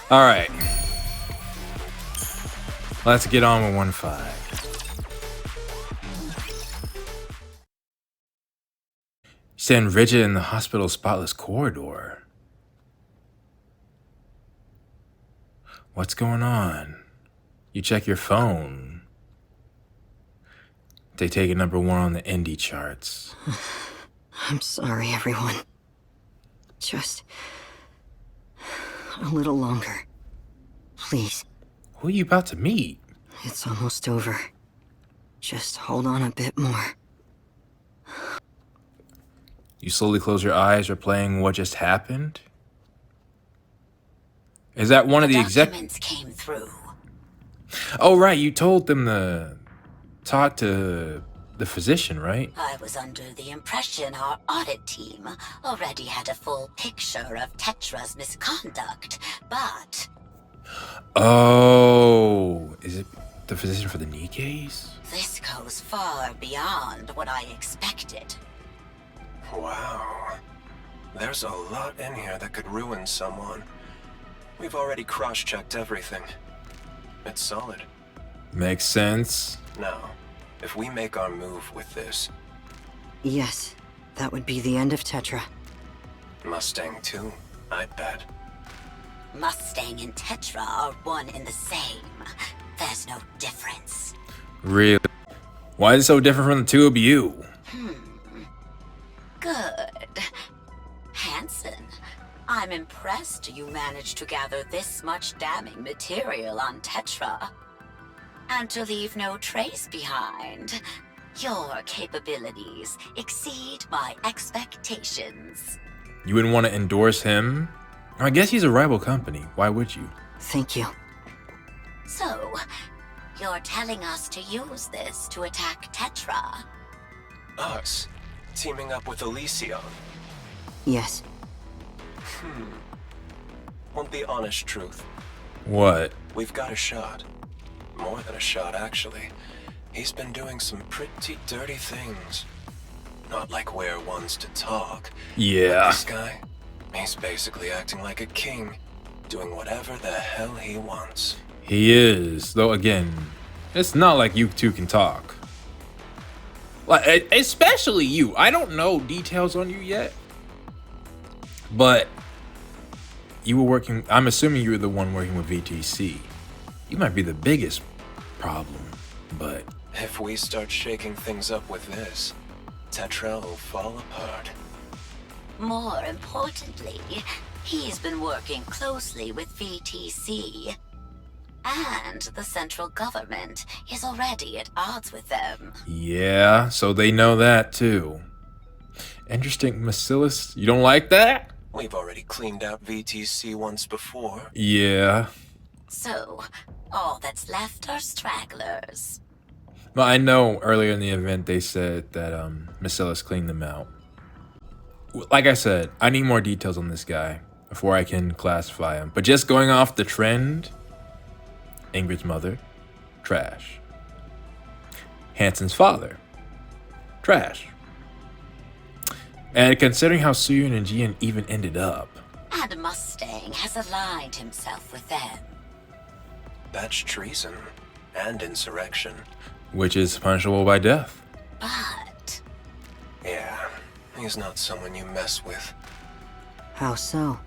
All right, let's get on with 1-5. Stand rigid in the hospital's spotless corridor. What's going on? You check your phone. They take it number 1 on the indie charts. I'm sorry, everyone. Just a little longer. Please. Who are you about to meet? It's almost over. Just hold on a bit more. You slowly close your eyes, replaying what just happened? Is that one of the documents came through. Oh, right, you told them to talk to the physician, right? I was under the impression our audit team already had a full picture of Tetra's misconduct, but... Oh, is it the physician for the Nikkes? This goes far beyond what I expected. Wow. There's a lot in here that could ruin someone. We've already cross-checked everything. It's solid. Makes sense. Now, if we make our move with this... Yes, that would be the end of Tetra. Mustang too, I bet. Mustang and Tetra are one and the same. There's no difference. Really? Why is it so different from the two of you? Good. Hanson, I'm impressed you managed to gather this much damning material on Tetra. And to leave no trace behind. Your capabilities exceed my expectations. You wouldn't want to endorse him? I guess he's a rival company. Why would you? Thank you. So, you're telling us to use this to attack Tetra? Us? Teaming up with Elysion? Yes. Want the honest truth? What? We've got a shot. More than a shot, actually. He's been doing some pretty dirty things. Not like we're ones to talk. Yeah. But this guy, he's basically acting like a king, doing whatever the hell he wants. He is. Though again, it's not like you two can talk. Like, especially you. I don't know details on you yet. But you were working, I'm assuming you were the one working with VTC. You might be the biggest problem, but... If we start shaking things up with this, Tetra will fall apart. More importantly, he's been working closely with VTC. And the central government is already at odds with them. Yeah, so they know that too. Interesting, Bacillus. You don't like that? We've already cleaned out VTC once before. Yeah. So, all that's left are stragglers. Well, I know earlier in the event they said that Bacillus cleaned them out. Like I said, I need more details on this guy before I can classify him. But just going off the trend, Ingrid's mother, trash. Hanson's father, trash. And considering how Suyun and Jian even ended up. And Mustang has aligned himself with them. That's treason and insurrection. Which is punishable by death. But... Yeah, he's not someone you mess with. How so?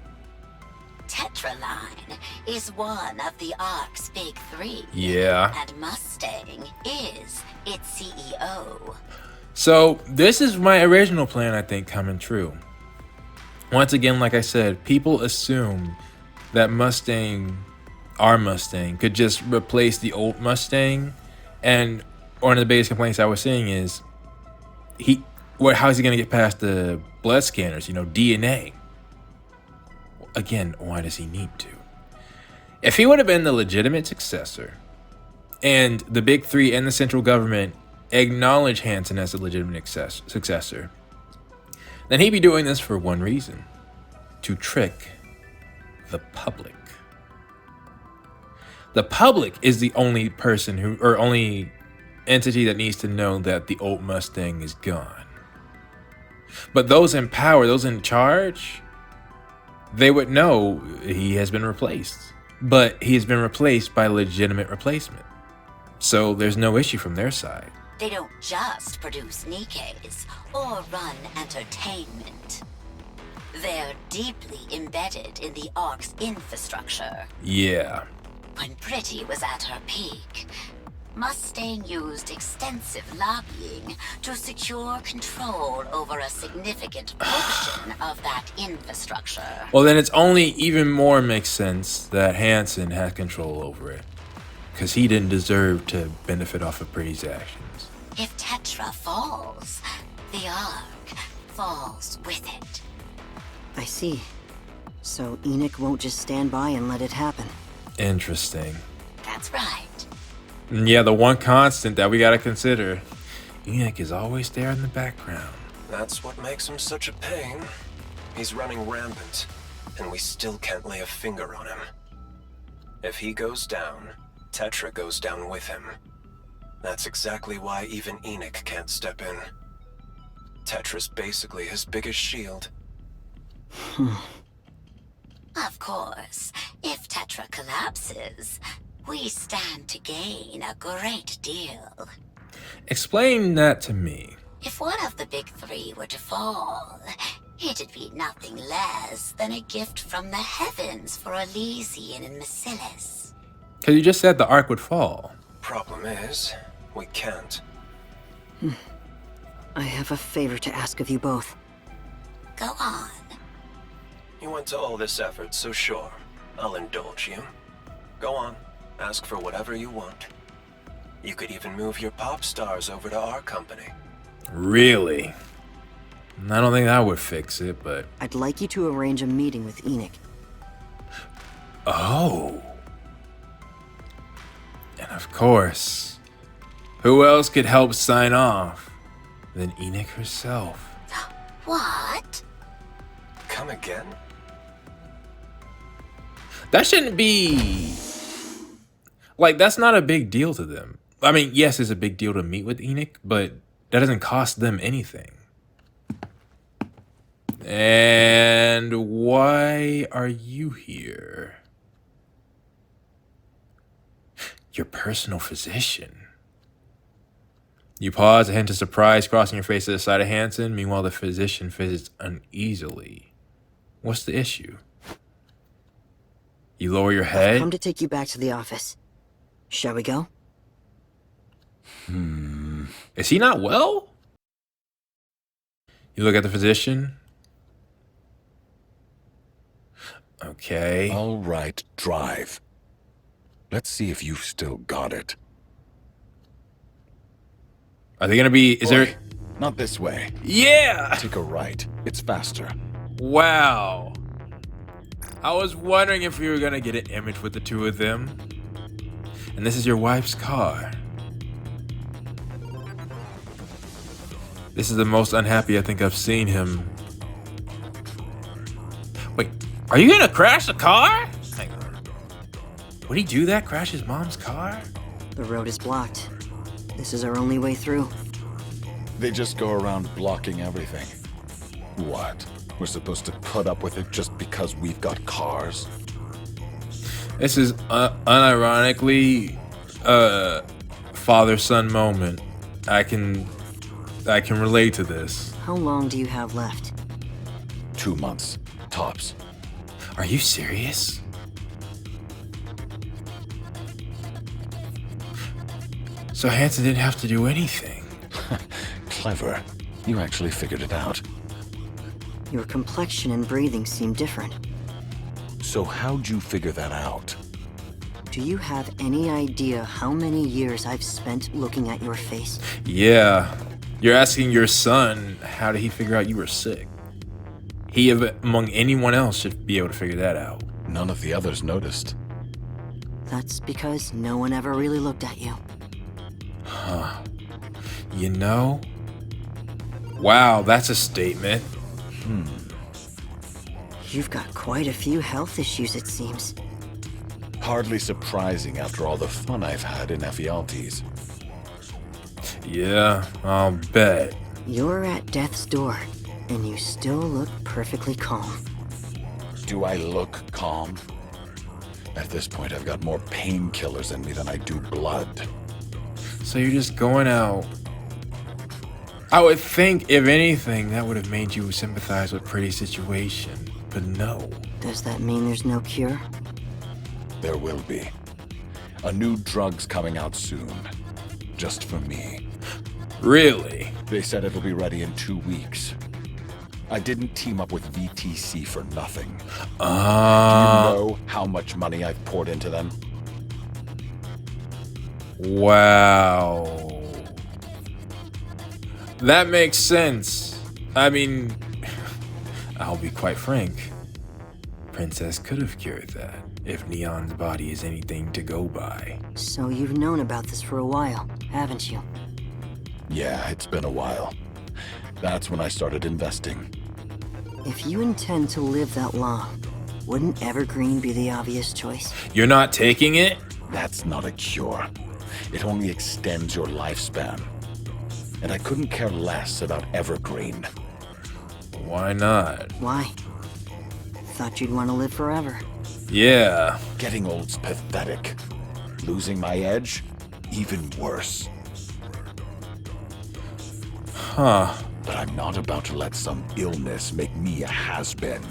Tetraline is one of the ARC's big three. Yeah. And Mustang is its CEO. So this is my original plan, I think, coming true. Once again, like I said, people assume that our Mustang, could just replace the old Mustang. And one of the biggest complaints I was seeing is, how's he going to get past the blood scanners, DNA? Again, why does he need to? If he would have been the legitimate successor, and the big three and the central government acknowledge Hanson as a legitimate successor, then he'd be doing this for one reason: to trick the public. The public is the only only entity that needs to know that the old Mustang is gone. But those in power, those in charge, they would know he has been replaced. but he has been replaced by a legitimate replacement. So there's no issue from their side. They don't just produce Nikkes or run entertainment. They're deeply embedded in the Ark's infrastructure. Yeah. When Pretty was at her peak, Mustang used extensive lobbying to secure control over a significant portion of that infrastructure. Well, then it's only even more makes sense that Hansen has control over it. Because he didn't deserve to benefit off of Pretty's actions. If Tetra falls, the Ark falls with it. I see. So Enoch won't just stand by and let it happen. Interesting. That's right. And yeah, the one constant that we gotta consider, Enoch is always there in the background. That's what makes him such a pain. He's running rampant, and we still can't lay a finger on him. If he goes down, Tetra goes down with him. That's exactly why even Enoch can't step in. Tetra's basically his biggest shield. Of course, if Tetra collapses, we stand to gain a great deal. Explain that to me. If one of the big three were to fall, it'd be nothing less than a gift from the heavens for Elysian and Macilis. Because you just said the Ark would fall. Problem is, we can't. I have a favor to ask of you both. Go on. You went to all this effort, so sure, I'll indulge you. Go on, ask for whatever you want. You could even move your pop stars over to our company. Really? I don't think that would fix it, but... I'd like you to arrange a meeting with Enoch. Oh. And of course, who else could help sign off than Enoch herself? What? Come again? That shouldn't be... Like, that's not a big deal to them. I mean, yes, it's a big deal to meet with Enoch, but that doesn't cost them anything. And why are you here? Your personal physician. You pause, a hint of surprise crossing your face to the side of Hansen. Meanwhile, the physician visits uneasily. What's the issue? You lower your I've head? come to take you back to the office. Shall we go? Is he not well? You look at the physician. Okay. All right, drive. Let's see if you've still got it. Are they gonna be... Is Boy, there... Not this way. Yeah! Take a right. It's faster. Wow. I was wondering if we were gonna get an image with the two of them. And this is your wife's car. This is the most unhappy I think I've seen him. Wait, are you gonna crash the car? Hang on. Would he do that? Crash his mom's car? The road is blocked. This is our only way through. They just go around blocking everything. What? We're supposed to put up with it just because we've got cars? This is unironically a father-son moment. I can relate to this. How long do you have left? 2 months, tops. Are you serious? So Hansen didn't have to do anything. Clever. You actually figured it out. Your complexion and breathing seem different. So how'd you figure that out? Do you have any idea how many years I've spent looking at your face? Yeah. You're asking your son, how did he figure out you were sick? He, among anyone else, should be able to figure that out. None of the others noticed. That's because no one ever really looked at you. Huh. You know? Wow, that's a statement. You've got quite a few health issues, it seems. Hardly surprising after all the fun I've had in Ephialtes. Yeah, I'll bet. You're at death's door, and you still look perfectly calm. Do I look calm? At this point, I've got more painkillers in me than I do blood. So you're just going out. I would think, if anything, that would have made you sympathize with Pretty's situation. But no. Does that mean there's no cure? There will be. A new drug's coming out soon. Just for me. Really? They said it'll be ready in 2 weeks. I didn't team up with VTC for nothing. Do you know how much money I've poured into them? Wow. That makes sense. I mean, I'll be quite frank. Princess could have cured that, if Neon's body is anything to go by. So you've known about this for a while, haven't you? Yeah, it's been a while. That's when I started investing. If you intend to live that long, wouldn't Evergreen be the obvious choice? You're not taking it? That's not a cure. It only extends your lifespan. And I couldn't care less about Evergreen. Why not? Why? Thought you'd want to live forever. Yeah. Getting old's pathetic. Losing my edge? Even worse. Huh. But I'm not about to let some illness make me a has-been.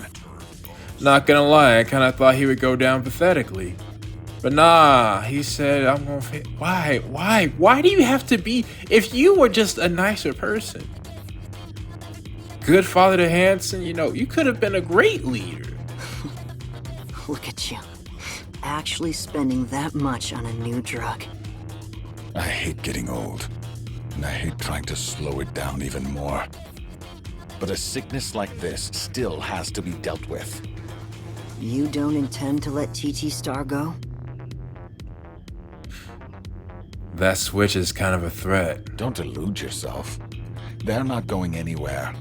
Not gonna lie, I kinda thought he would go down pathetically. But nah, he said, I'm gonna Why? Why do you have to be... If you were just a nicer person, good father to Hanson, you know, you could have been a great leader. Look at you. Actually spending that much on a new drug. I hate getting old. And I hate trying to slow it down even more. But a sickness like this still has to be dealt with. You don't intend to let TT Star go? That switch is kind of a threat. Don't delude yourself. They're not going anywhere.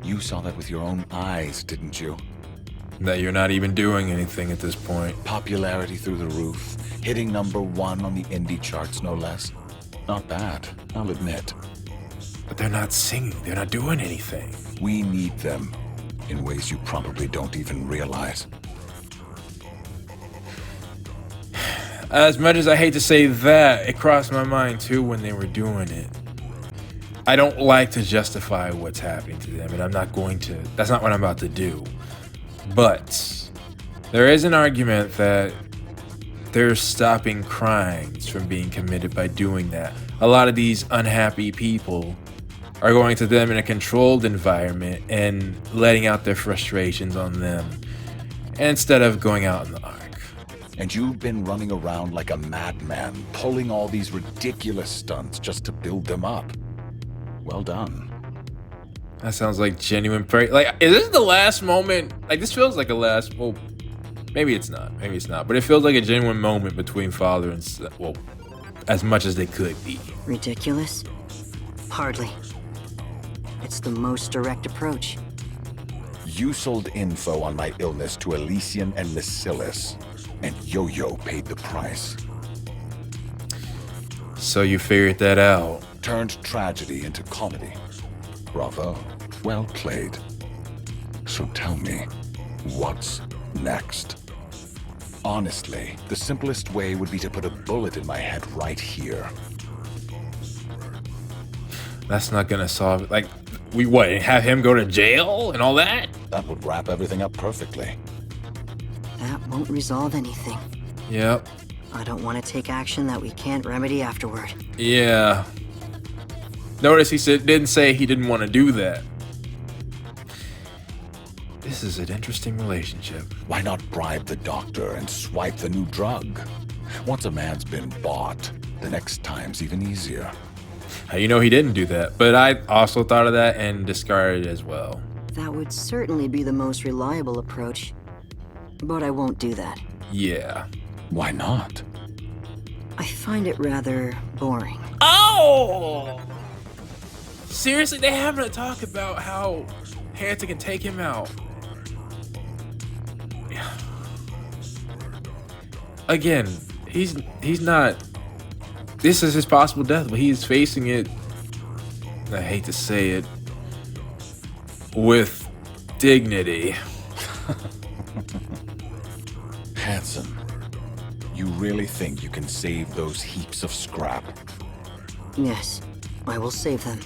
You saw that with your own eyes, didn't you? That you're not even doing anything at this point. Popularity through the roof, hitting #1 on the indie charts, no less. Not bad, I'll admit. But they're not singing, they're not doing anything. We need them, in ways you probably don't even realize. As much as I hate to say that, it crossed my mind too when they were doing it. I don't like to justify what's happening to them, and I'm not going to. That's not what I'm about to do. But there is an argument that they're stopping crimes from being committed by doing that. A lot of these unhappy people are going to them in a controlled environment and letting out their frustrations on them instead of going out in the arc. And you've been running around like a madman, pulling all these ridiculous stunts just to build them up. Well done. That sounds like genuine like, is this the last moment? Like, this feels like a last, well, maybe it's not, but it feels like a genuine moment between father and son, well, as much as they could be. Ridiculous? Hardly. It's the most direct approach. You sold info on my illness to Elysian and Bacillus, and Yo-Yo paid the price. So you figured that out. Turned tragedy into comedy. Bravo. Well played. So tell me, what's next? Honestly, the simplest way would be to put a bullet in my head right here. That's not gonna solve it. Like, we what, have him go to jail and all that? That would wrap everything up perfectly. That won't resolve anything. Yep. I don't want to take action that we can't remedy afterward. Yeah. Notice he didn't say he didn't want to do that. This is an interesting relationship. Why not bribe the doctor and swipe the new drug? Once a man's been bought, the next time's even easier. You know he didn't do that, but I also thought of that and discarded it as well. That would certainly be the most reliable approach. But I won't do that. Yeah. Why not? I find it rather boring. Oh! Seriously, they having a talk about how Hanson can take him out. Again, he's not. This is his possible death, but he's facing it. I hate to say it, with dignity. Hanson, You really think you can save those heaps of scrap? Yes, I will save them.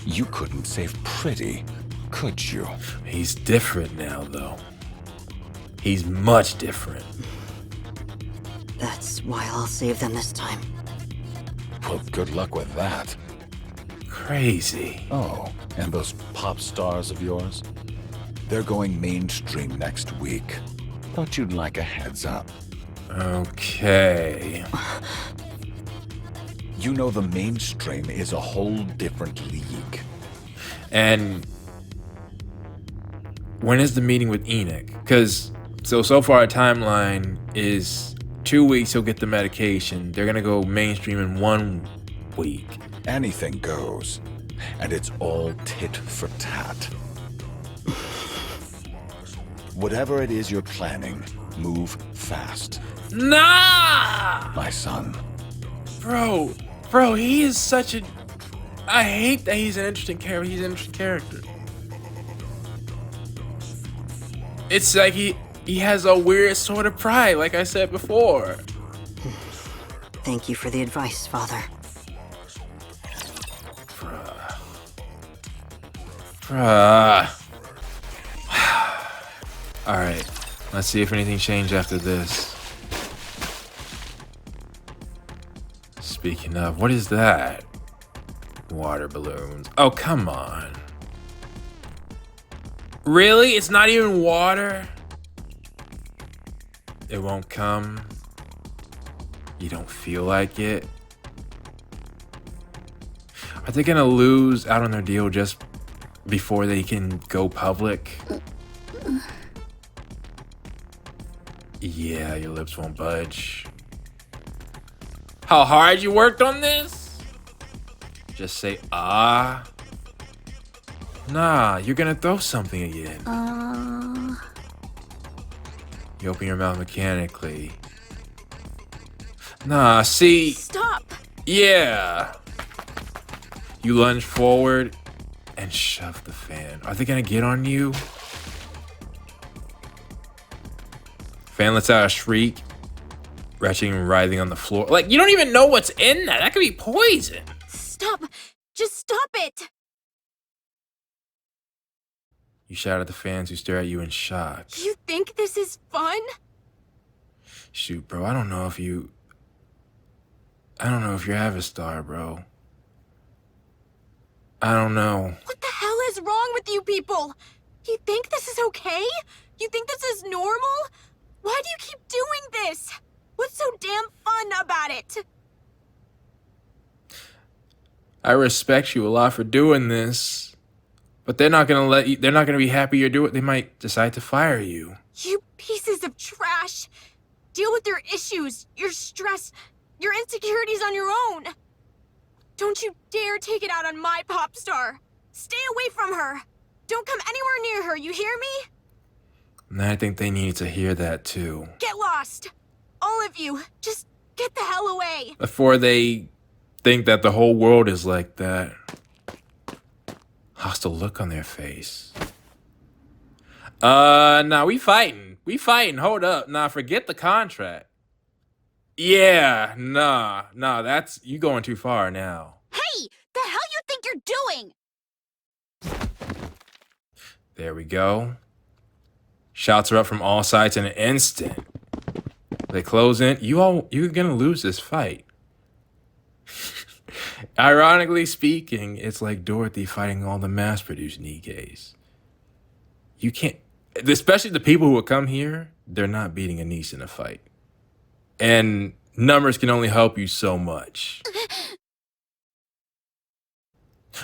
You couldn't save Pretty, could you? He's different now, though. He's much different. That's why I'll save them this time. Well, good luck with that. Crazy. Oh, and those pop stars of yours? They're going mainstream next week. Thought you'd like a heads up. Okay. You know the mainstream is a whole different league. And when is the meeting with Enoch? Because so far our timeline is 2 weeks he'll get the medication. They're gonna go mainstream in 1 week. Anything goes. And it's all tit for tat. Whatever it is you're planning, move fast. Nah! My son. Bro, he is such a... I hate that he's an interesting character. He's an interesting character. It's like he has a weird sort of pride, like I said before. Thank you for the advice, Father. Bruh. Alright, let's see if anything changed after this. Speaking of, what is that? Water balloons. Oh, come on. Really? It's not even water? It won't come? You don't feel like it? Are they gonna lose out on their deal just before they can go public? Yeah, your lips won't budge. How hard you worked on this? Just say, ah. Nah, you're gonna throw something again. You open your mouth mechanically. Nah, see? Stop! Yeah. You lunge forward and shove the fan. Are they gonna get on you? Fan lets out a shriek, retching and writhing on the floor. Like, you don't even know what's in that. That could be poison. Stop! Just stop it! You shout at the fans who stare at you in shock. You think this is fun? Shoot, bro, I don't know if you're Avistar, bro. I don't know. What the hell is wrong with you people? You think this is okay? You think this is normal? Why do you keep doing this? What's so damn fun about it? I respect you a lot for doing this, but they're not gonna be happy you're doing it. They might decide to fire you. You pieces of trash! Deal with your issues, your stress, your insecurities on your own! Don't you dare take it out on my pop star! Stay away from her! Don't come anywhere near her, you hear me? And I think they needed to hear that too. Get lost! All of you, just get the hell away! Before they think that the whole world is like that. Hostile look on their face. Nah, we fighting. Hold up. Nah, forget the contract. Yeah, nah, that's, you going too far now. Hey! The hell you think you're doing? There we go. Shots are up from all sides in an instant. They close in. You're gonna lose this fight. Ironically speaking, it's like Dorothy fighting all the mass-produced Nikkes. You can't, especially the people who will come here, they're not beating a niece in a fight. And numbers can only help you so much.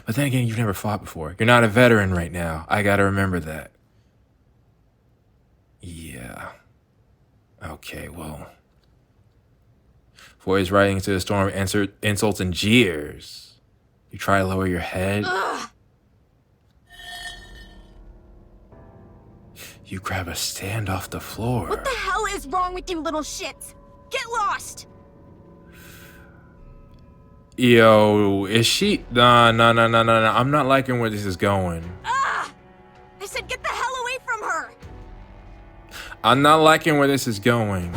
But then again, you've never fought before. You're not a veteran right now. I gotta remember that. Yeah. Okay, well. Boys riding into the storm, insults and jeers. You try to lower your head. Ugh. You grab a stand off the floor. What the hell is wrong with you little shits? Get lost! Yo, is she? Nah. I'm not liking where this is going. Ah! I said get the hell away from her! I'm not liking where this is going.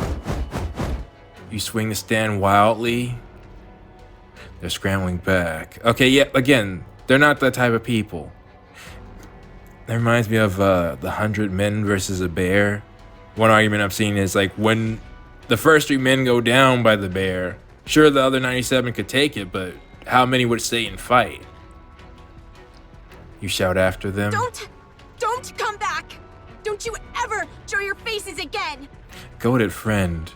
You swing the stand wildly. They're scrambling back. Okay, yeah, again, they're not that type of people. That reminds me of the 100 men versus a bear. One argument I've seen is like when the first 3 men go down by the bear, sure the other 97 could take it, but how many would stay and fight? You shout after them. Don't come back! Don't you ever show your faces again! Goated friend.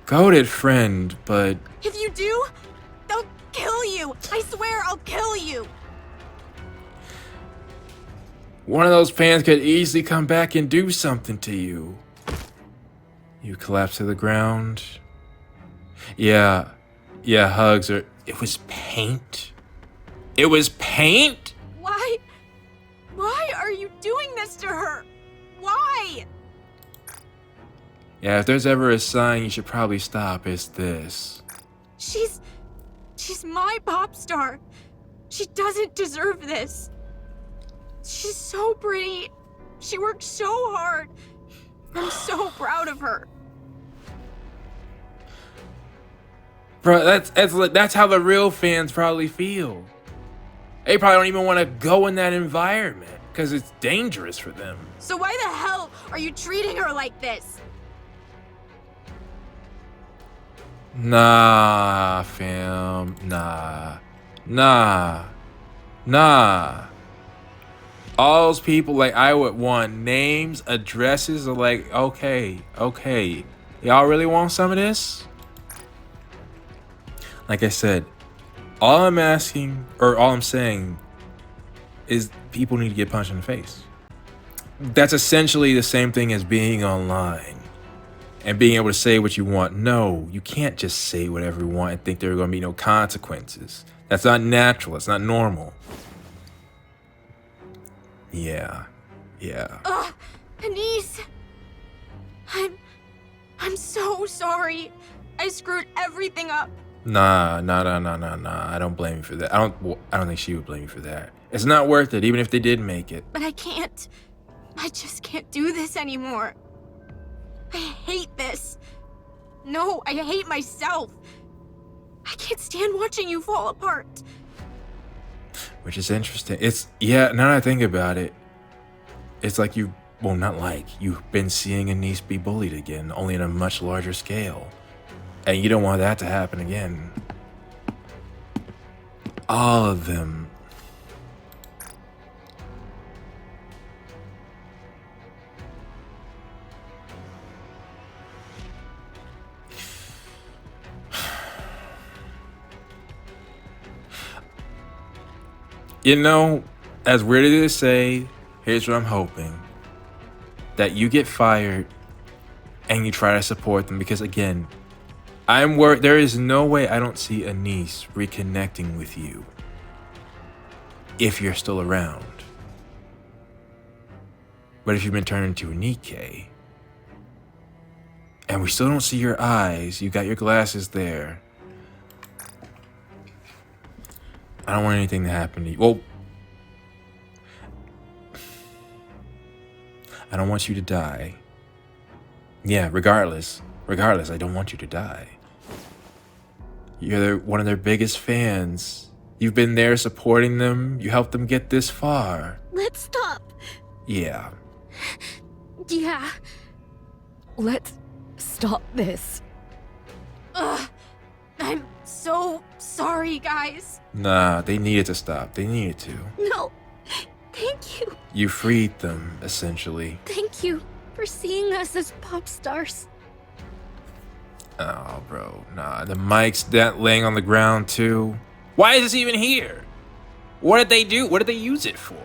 Goated friend, but... If you do, they'll kill you! I swear I'll kill you! One of those fans could easily come back and do something to you. You collapse to the ground. Yeah, hugs are... It was paint. It was paint? Why are you doing this to her? Why? Yeah, if there's ever a sign you should probably stop, it's this. She's my pop star. She doesn't deserve this. She's so pretty. She worked so hard. I'm so proud of her. Bro, that's how the real fans probably feel. They probably don't even want to go in that environment because it's dangerous for them. So why the hell are you treating her like this? Nah, fam. Nah. All those people, like, I would want names, addresses, are like, okay. Y'all really want some of this? Like I said, all I'm saying is people need to get punched in the face. That's essentially the same thing as being online and being able to say what you want. No, you can't just say whatever you want and think there are going to be no consequences. That's not natural. It's not normal. Yeah. Anise. I'm so sorry. I screwed everything up. Nah. I don't blame you for that. I don't think she would blame you for that. It's not worth it, even if they did make it. But I just can't do this anymore. I hate this. No, I hate myself. I can't stand watching you fall apart. Which is interesting. Now that I think about it, it's like you've been seeing Anise be bullied again, only on a much larger scale. And you don't want that to happen again. All of them. You know, as weird as it is to say, here's what I'm hoping. That you get fired and you try to support them, because again, I'm worried. There is no way I don't see Anise reconnecting with you if you're still around. But if you've been turned into a Nikke and we still don't see your eyes, you got your glasses there. I don't want anything to happen to you. Well, I don't want you to die. Yeah, regardless, I don't want you to die. You're one of their biggest fans. You've been there supporting them. You helped them get this far. Let's stop. Yeah. Yeah. Let's stop this. I'm so sorry, guys. Nah, they needed to stop. They needed to. No. Thank you. You freed them, essentially. Thank you for seeing us as pop stars. Oh, bro, nah. The mic's that laying on the ground, too. Why is this even here? What did they do? What did they use it for?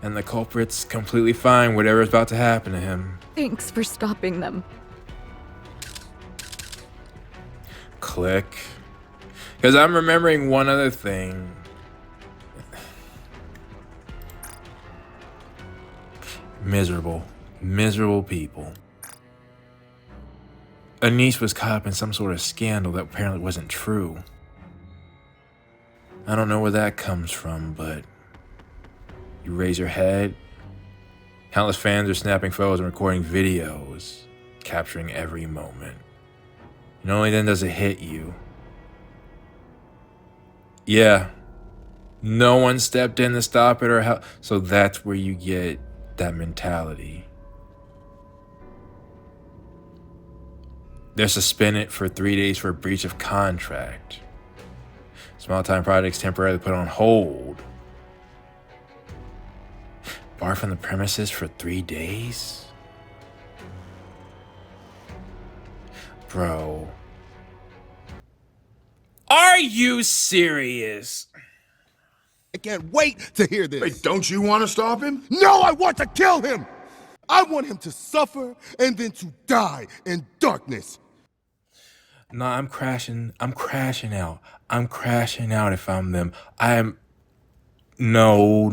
And the culprit's completely fine, whatever's about to happen to him. Thanks for stopping them. Click. Because I'm remembering one other thing. Miserable people. Anise was caught up in some sort of scandal that apparently wasn't true. I don't know where that comes from, but you raise your head Countless fans are snapping photos and recording videos, capturing every moment. And only then does it hit you. Yeah, no one stepped in to stop it or help. So that's where you get that mentality. They're suspended for 3 days for breach of contract. Small time projects temporarily put on hold. Barred from the premises for 3 days? Bro. Are you serious? I can't wait to hear this. Wait, don't you want to stop him? No, I want to kill him! I want him to suffer and then to die in darkness. Nah, I'm crashing out. I'm crashing out if I'm them. I am... No.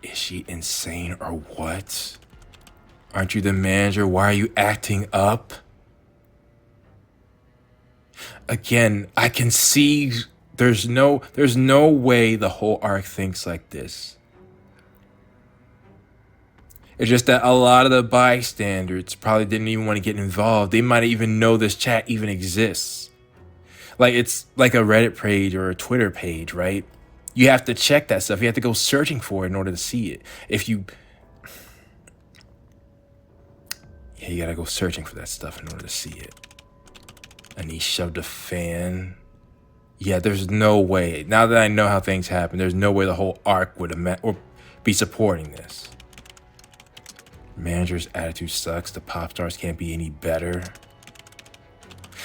Is she insane or what? Aren't you the manager? Why are you acting up? Again, I can see there's no way the whole arc thinks like this. It's just that a lot of the bystanders probably didn't even want to get involved. They might even know this chat even exists. Like, it's like a Reddit page or a Twitter page, right? You have to check that stuff. You have to go searching for it in order to see it. Yeah, you gotta go searching for that stuff in order to see it. And he shoved a fan. Yeah, there's no way. Now that I know how things happen, there's no way the whole arc would have met or be supporting this. Manager's attitude sucks. The pop stars can't be any better.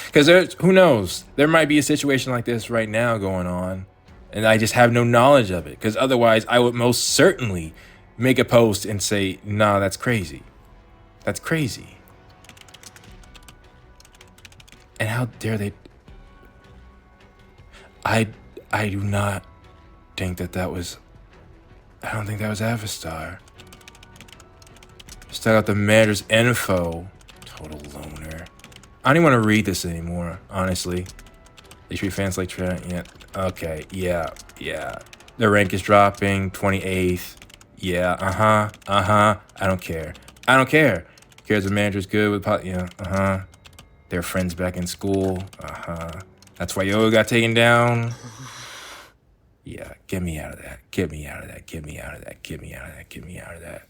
Because who knows? There might be a situation like this right now going on, and I just have no knowledge of it. Because otherwise, I would most certainly make a post and say, nah, that's crazy. That's crazy. And how dare they... I do not think that was... I don't think that was Avastar. Just out the manager's info. Total loner. I don't even want to read this anymore, honestly. HP fans like Trent. Yeah. Okay. Yeah. Their rank is dropping. 28th. Yeah. I don't care. Cares the manager's good with yeah. Their friends back in school. That's why Yo got taken down. Yeah. Get me out of that. Get me out of that.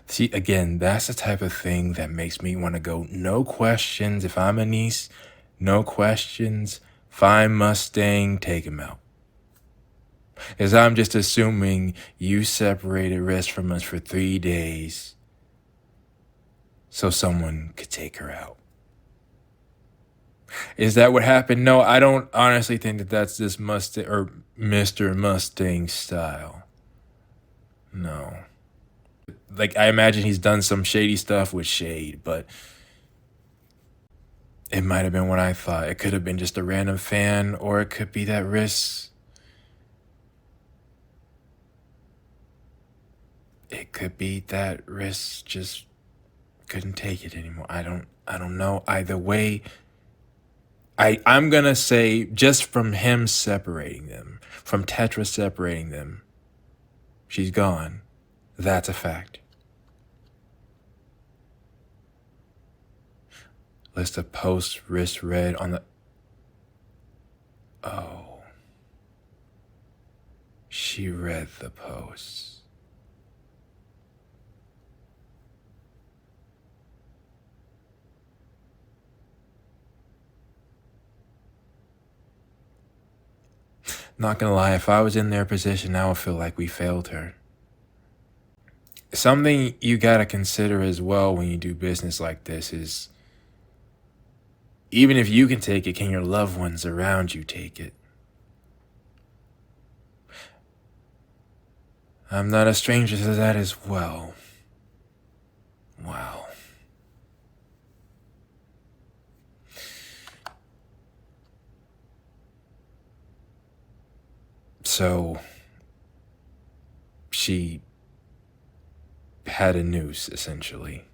See, again, that's the type of thing that makes me want to go, no questions. If I'm a niece, no questions. Find Mustang, take him out. Because I'm just assuming you separated Rest from us for 3 days so someone could take her out. Is that what happened? No, I don't honestly think that that's this Mustang or Mr. Mustang style. No. Like, I imagine he's done some shady stuff with Shade, but it might have been what I thought. It could have been just a random fan, or it could be that Riss. It could be that Riss just couldn't take it anymore. I don't know. Either way, I'm gonna say just from him separating them, from Tetra separating them, she's gone. That's a fact. List of posts Riss read on the... Oh. She read the posts. Not gonna lie, if I was in their position, I would feel like we failed her. Something you gotta consider as well when you do business like this is, even if you can take it, can your loved ones around you take it? I'm not a stranger to that as well. Wow. So, she had a noose, essentially.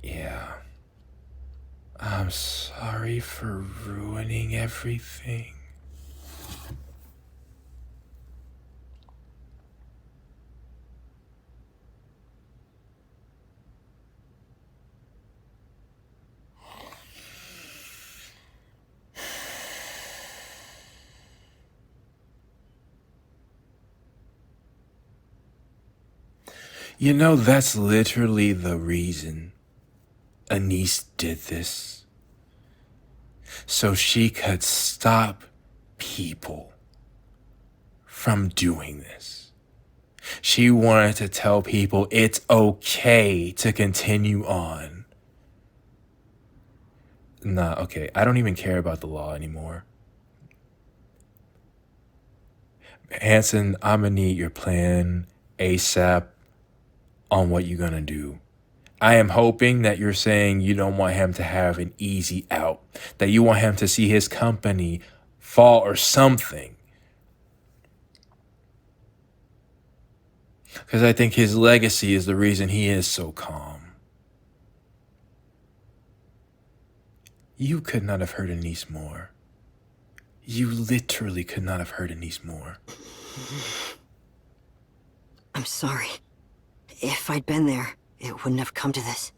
Yeah. I'm sorry for ruining everything. You know, that's literally the reason Anise did this. So she could stop people from doing this. She wanted to tell people it's okay to continue on. Nah, okay, I don't even care about the law anymore. Hanson, I'm gonna need your plan ASAP on what you're gonna do. I am hoping that you're saying you don't want him to have an easy out, that you want him to see his company fall or something. Because I think his legacy is the reason he is so calm. You could not have hurt Anise more. You literally could not have hurt Anise more. I'm sorry. If I'd been there, it wouldn't have come to this.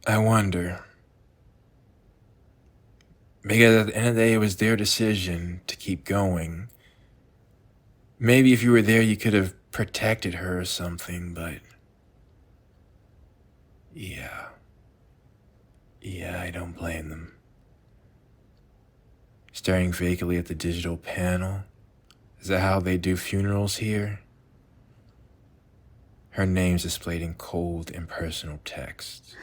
I wonder. Because at the end of the day, it was their decision to keep going. Maybe if you were there, you could have protected her or something, but... Yeah. Yeah, I don't blame them. Staring vacantly at the digital panel. Is that how they do funerals here? Her name's displayed in cold, impersonal text.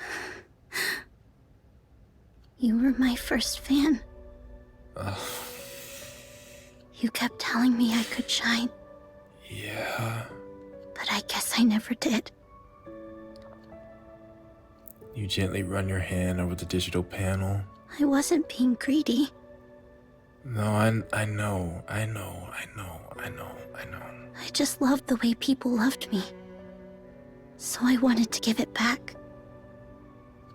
You were my first fan. Ugh. You kept telling me I could shine, Yeah. but I guess I never did. You gently run your hand over the digital panel. I wasn't being greedy. No, I know. I just loved the way people loved me. So I wanted to give it back.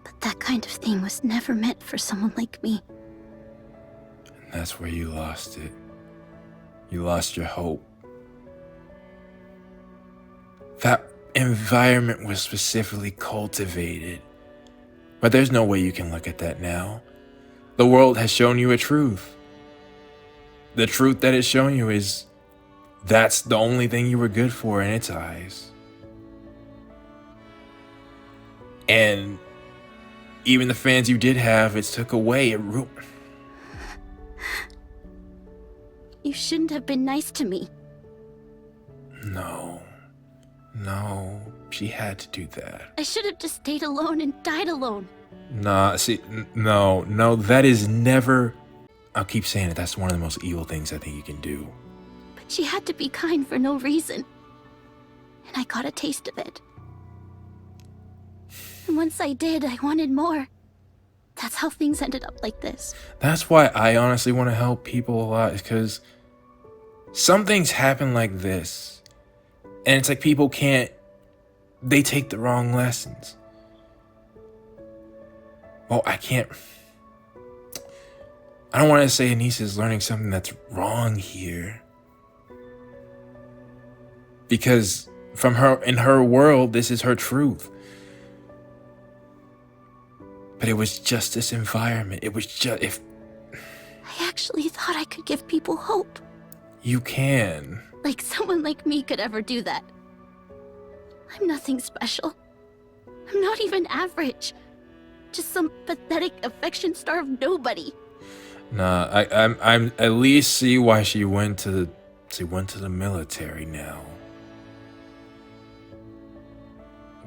But that kind of thing was never meant for someone like me. And that's where you lost it. You lost your hope. That environment was specifically cultivated. But there's no way you can look at that now. The world has shown you a truth. The truth that it's shown you is that's the only thing you were good for in its eyes. And even the fans you did have, it took away. You shouldn't have been nice to me. No, she had to do that. I should have just stayed alone and died alone. Nah, see, no, that is never... I'll keep saying it, that's one of the most evil things I think you can do. But she had to be kind for no reason. And I got a taste of it. And once I did, I wanted more. That's how things ended up like this. That's why I honestly want to help people a lot, is because some things happen like this. And it's like people can't... They take the wrong lessons. Well, I don't want to say Anise is learning something that's wrong here. Because in her world, this is her truth. But it was just this environment. It was just... I actually thought I could give people hope. You can. Like someone like me could ever do that. I'm nothing special. I'm not even average. Just some pathetic affection starved nobody. Nah, I'm at least see why she went to the military now.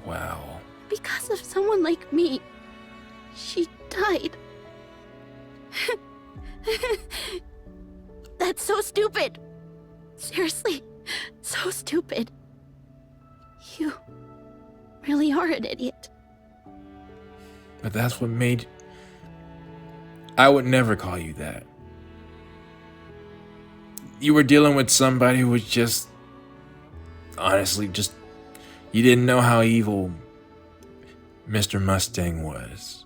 Wow. Because of someone like me, she died. That's so stupid. Seriously, so stupid. You really are an idiot. But that's what made... I would never call you that. you were dealing with somebody who was just, honestly, just, you didn't know how evil Mr. Mustang was.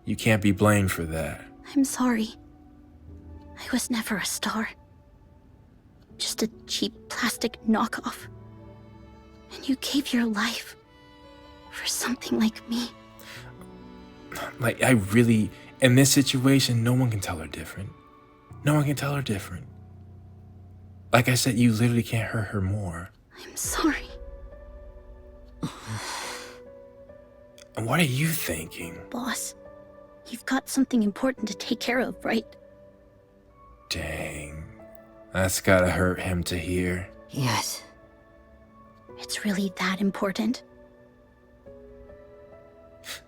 You can't be blamed for that. I'm sorry. I was never a star. Just a cheap plastic knockoff. And you gave your life for something like me. Like, I really, in this situation, no one can tell her different. No one can tell her different. Like I said, you literally can't hurt her more. I'm sorry. And what are you thinking? Boss, you've got something important to take care of, right? Dang. That's gotta hurt him to hear. Yes. It's really that important?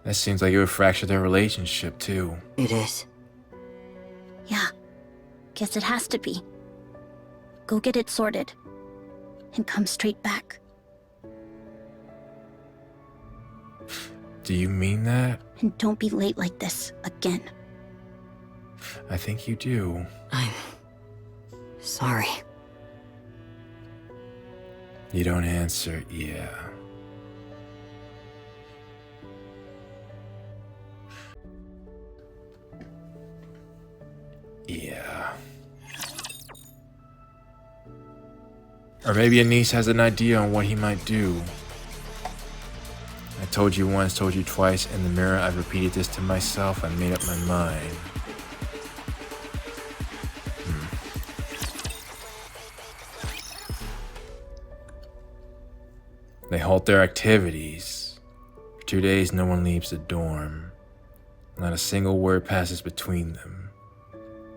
That seems like it would fracture their relationship, too. It is. Yeah. Guess it has to be. Go get it sorted. And come straight back. Do you mean that? And don't be late like this again. I think you do. I'm sorry. You don't answer, yeah. Yeah. Or maybe Anise has an idea on what he might do. I told you once, told you twice. In the mirror, I've repeated this to myself. I made up my mind. They halt their activities. For 2 days, no one leaves the dorm. Not a single word passes between them.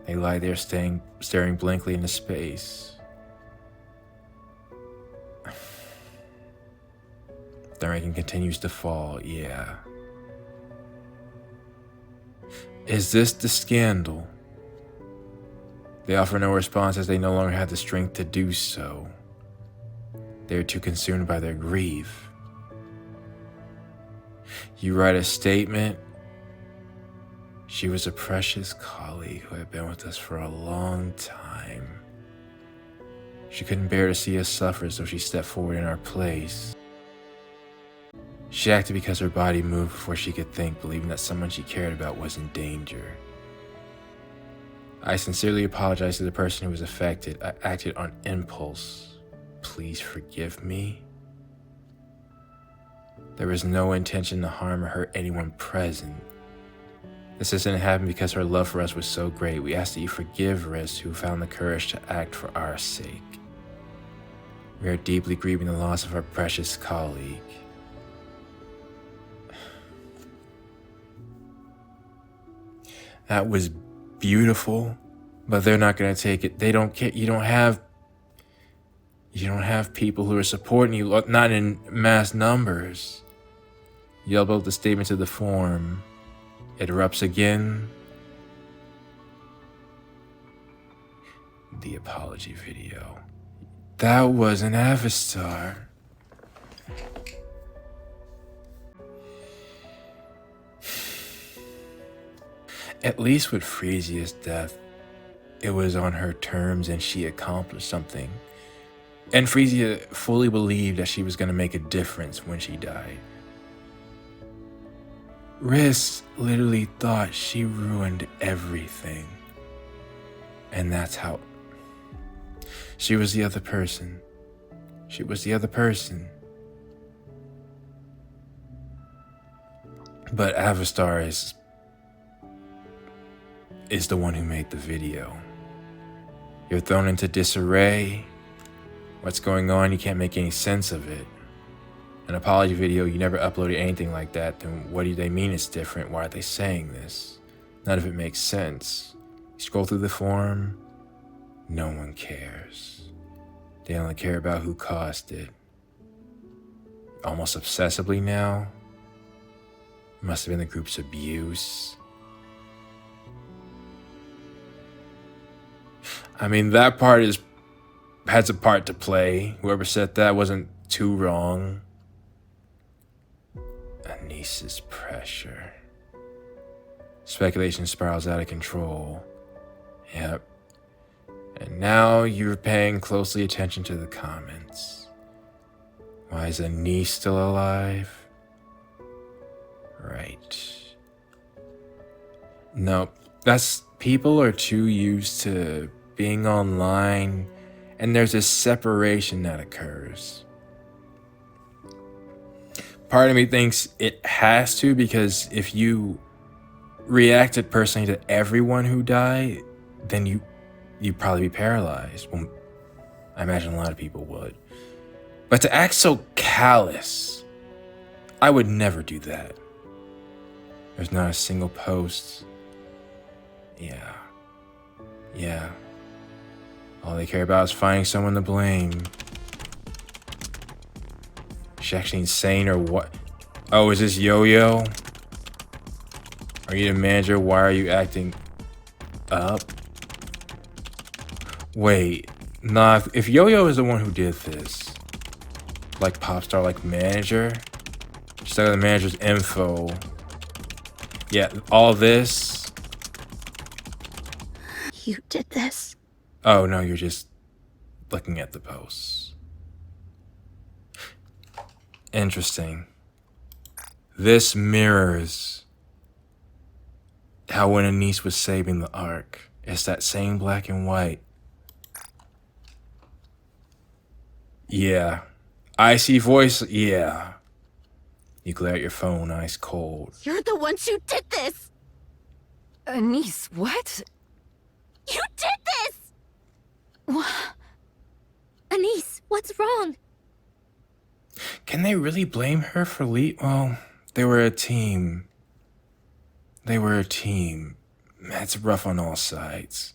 They lie there staring blankly into space. Their ranking continues to fall, yeah. Is this the scandal? They offer no response as they no longer have the strength to do so. They are too consumed by their grief. You write a statement. She was a precious colleague who had been with us for a long time. She couldn't bear to see us suffer, so she stepped forward in our place. She acted because her body moved before she could think, believing that someone she cared about was in danger. I sincerely apologize to the person who was affected. I acted on impulse. Please forgive me. There was no intention to harm or hurt anyone present. This doesn't happen because her love for us was so great. We ask that you forgive Riss, who found the courage to act for our sake. We are deeply grieving the loss of our precious colleague. That was beautiful, but they're not going to take it. They don't care. You don't have people who are supporting you, not in mass numbers. You upload the statement to the forum. It erupts again. The apology video. That was an Avistar. At least with Freesia's death, it was on her terms and she accomplished something. And Freesia fully believed that she was going to make a difference when she died. Riss literally thought she ruined everything. And that's how... She was the other person. She was the other person. But Avistar is the one who made the video. You're thrown into disarray. What's going on? You can't make any sense of it. An apology video, you never uploaded anything like that, then what do they mean it's different? Why are they saying this? None of it makes sense. You scroll through the forum, no one cares. They only care about who caused it. Almost obsessively now. Must have been the group's abuse. I mean, that part has a part to play. Whoever said that wasn't too wrong. Anise's pressure. Speculation spirals out of control. Yep. And now you're paying closely attention to the comments. Why is Anise still alive? Right. Nope. People are too used to being online, and there's a separation that occurs. Part of me thinks it has to, because if you reacted personally to everyone who died, then you'd probably be paralyzed. Well, I imagine a lot of people would. But to act so callous, I would never do that. There's not a single post. Yeah. All they care about is finding someone to blame. Is she actually insane or what? Oh, is this Yo-Yo? Are you the manager? Why are you acting up? Wait, nah, if Yo-Yo is the one who did this, like Popstar, like manager, just like the manager's info. Yeah, all this. You did this. Oh no, you're just looking at the posts. Interesting. This mirrors how when Anise was saving the Ark, it's that same black and white. Yeah. Icy voice, yeah. You glare at your phone, ice cold. You're the ones who did this! Anise, what? You did this! Anise, what's wrong? Can they really blame her for well, they were a team. That's rough on all sides.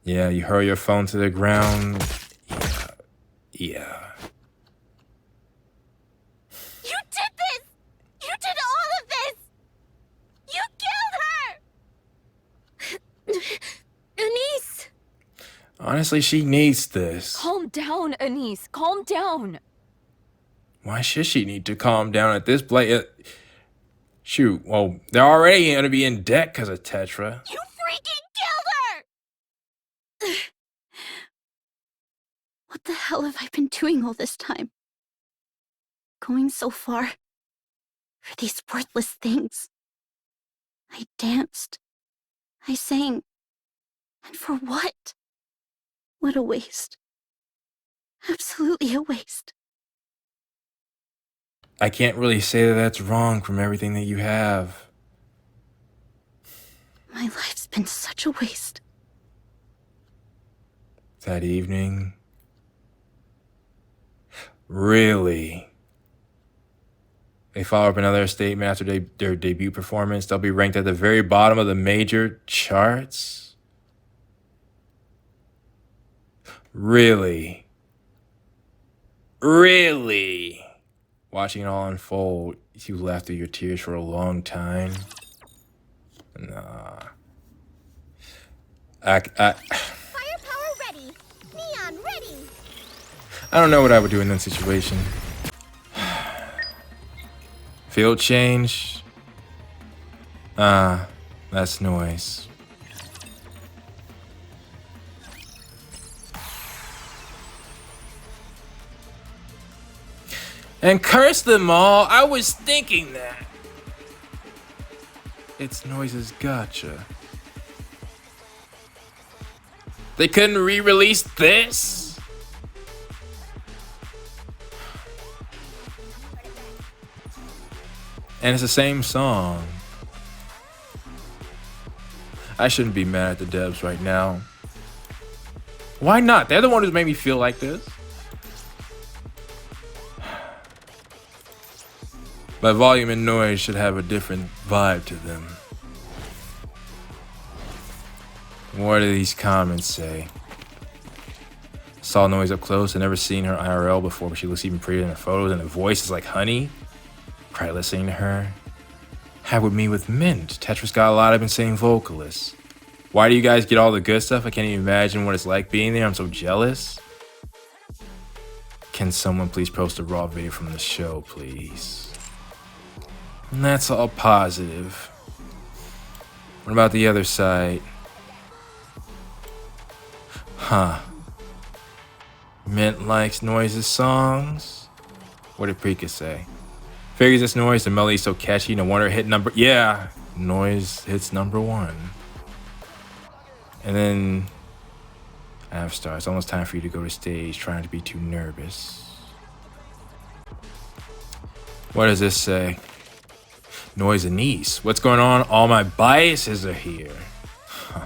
Yeah, you hurl your phone to the ground. Yeah. You did this! You did all of this! You killed her! Anise! Honestly, she needs this. Calm down, Anise. Calm down. Why should she need to calm down at this place? Shoot, well, they're already going to be in debt because of Tetra. You freaking killed her! What the hell have I been doing all this time? Going so far for these worthless things. I danced. I sang. And for what? What a waste. Absolutely a waste. I can't really say that that's wrong from everything that you have. My life's been such a waste. That evening. Really? They follow up another statement after their debut performance. They'll be ranked at the very bottom of the major charts. Really? Watching it all unfold, you laughed through your tears for a long time. Nah. Firepower ready. Neon ready. I don't know what I would do in that situation. Field change. That's noise. And curse them all, I was thinking that. It's Noise's gotcha. They couldn't re-release this? And it's the same song. I shouldn't be mad at the devs right now. Why not? They're the one who's made me feel like this. But volume and noise should have a different vibe to them. What do these comments say? Saw Noise up close. I never seen her IRL before, but she looks even prettier in her photos, and her voice is like honey. Cried listening to her. Had with me with Mint. Tetra's got a lot of insane vocalists. Why do you guys get all the good stuff? I can't even imagine what it's like being there. I'm so jealous. Can someone please post a raw video from the show, please? And that's all positive. What about the other side? Huh. Mint likes Noise's songs? What did Preeka say? Figures this Noise, the melody's so catchy, no wonder it hit number... Yeah, Noise hits #1. And then... Avstar, it's almost time for you to go to stage, trying to be too nervous. What does this say? Noise Anise. What's going on? All my biases are here. Huh.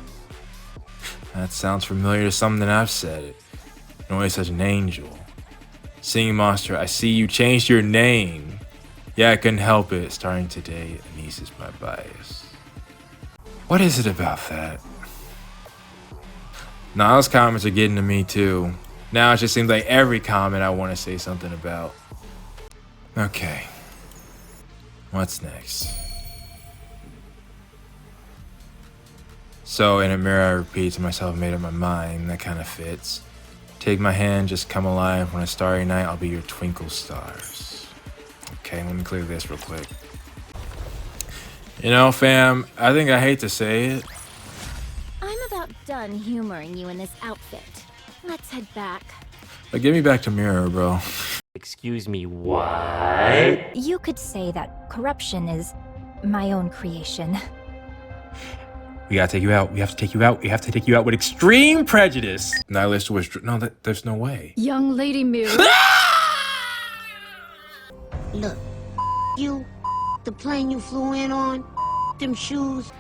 That sounds familiar to something I've said. Noise such an angel. Singing Monster, I see you changed your name. Yeah, I couldn't help it. Starting today, Anise is my bias. What is it about that? Nah, those comments are getting to me too. Now it just seems like every comment I want to say something about. Okay. What's next? So in a mirror I repeat to myself, made up my mind, that kind of fits. Take my hand, just come alive. On a starry night, I'll be your twinkle stars. Okay, let me clear this real quick. You know, fam, I think I hate to say it. I'm about done humoring you in this outfit. Let's head back. But get me back to mirror, bro. Excuse me, what? You could say that corruption is my own creation. We gotta take you out. We have to take you out. We have to take you out with extreme prejudice. Nihilist was... No, there's no way. Young Lady Mew. Look, you, the plane you flew in on, them shoes.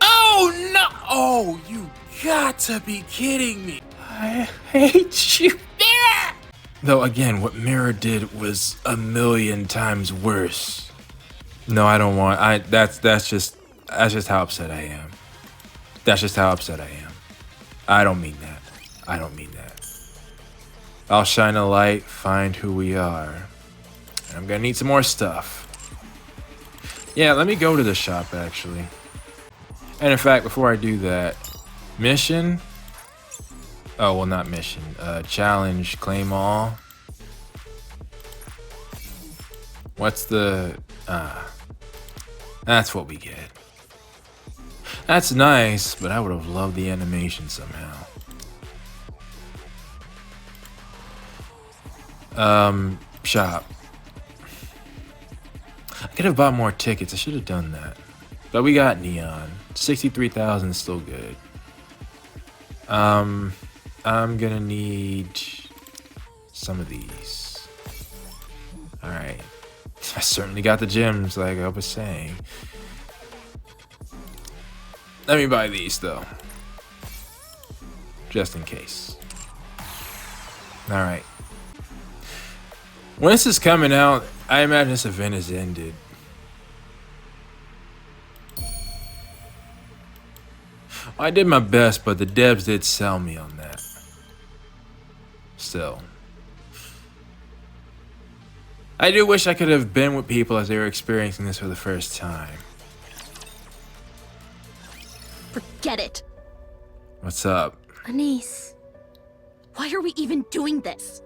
Oh, no! Oh, you got to be kidding me. I hate you. Though, again, what Mirror did was 1,000,000 times worse. No, I don't want... That's just how upset I am. That's just how upset I am. I don't mean that. I don't mean that. I'll shine a light, find who we are. And I'm gonna need some more stuff. Yeah, let me go to the shop, actually. And in fact, before I do that, mission? Oh, well, not mission. Challenge, claim all. What's the... That's what we get. That's nice, but I would have loved the animation somehow. Shop. I could have bought more tickets. I should have done that. But we got Neon. 63,000 is still good. I'm gonna need some of these. Alright. I certainly got the gems, like I was saying. Let me buy these, though. Just in case. Alright. When this is coming out, I imagine this event has ended. I did my best, but the devs did sell me on that. Still. I do wish I could have been with people as they were experiencing this for the first time. Forget it. What's up? Anise, why are we even doing this?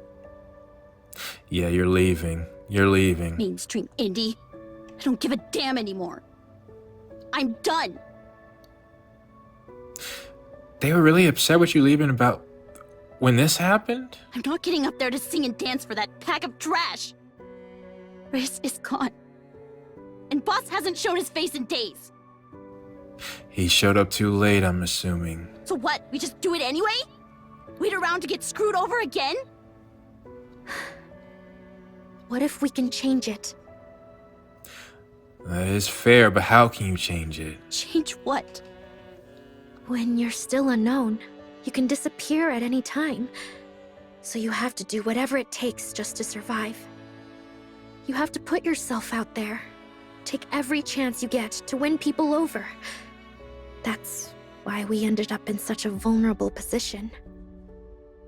Yeah, you're leaving. You're leaving. Mainstream indie. I don't give a damn anymore. I'm done. They were really upset with you leaving about when this happened? I'm not getting up there to sing and dance for that pack of trash. Riz is gone. And Boss hasn't shown his face in days. He showed up too late, I'm assuming. So what? We just do it anyway? Wait around to get screwed over again? What if we can change it? That is fair, but how can you change it? Change what? When you're still unknown, you can disappear at any time. So you have to do whatever it takes just to survive. You have to put yourself out there. Take every chance you get to win people over. That's why we ended up in such a vulnerable position.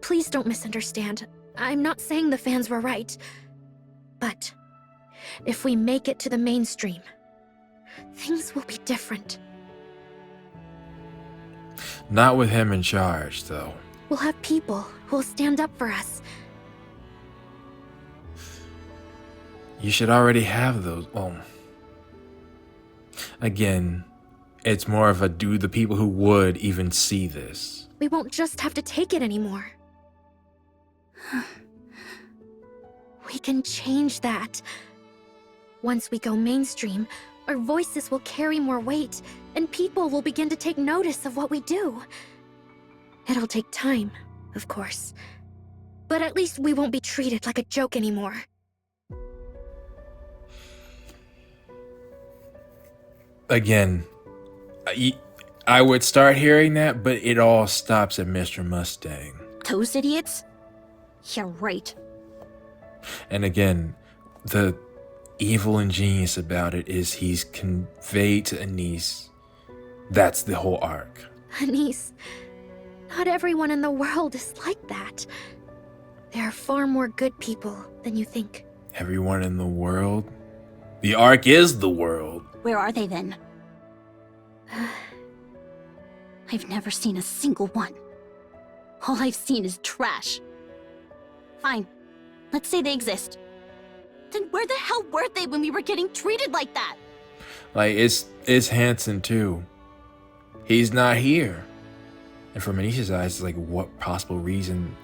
Please don't misunderstand. I'm not saying the fans were right. But if we make it to the mainstream, things will be different. Not with him in charge, though. We'll have people who will stand up for us. You should already have those. Well, again, it's more of a do the people who would even see this. we won't just have to take it anymore. We can change that. Once we go mainstream, our voices will carry more weight, and people will begin to take notice of what we do. It'll take time, of course. But at least we won't be treated like a joke anymore. Again, I would start hearing that, but it all stops at Mr. Mustang. Those idiots? Yeah, right. And again, the evil and genius about it is he's conveyed to Anise. That's the whole arc. Anise, not everyone in the world is like that. There are far more good people than you think. Everyone in the world? The arc is the world. Where are they then? I've never seen a single one. All I've seen is trash. Fine. Let's say they exist. Then where the hell were they when we were getting treated like that? Like, it's Hansen too. He's not here. And from Anisha's eyes, it's like, what possible reason?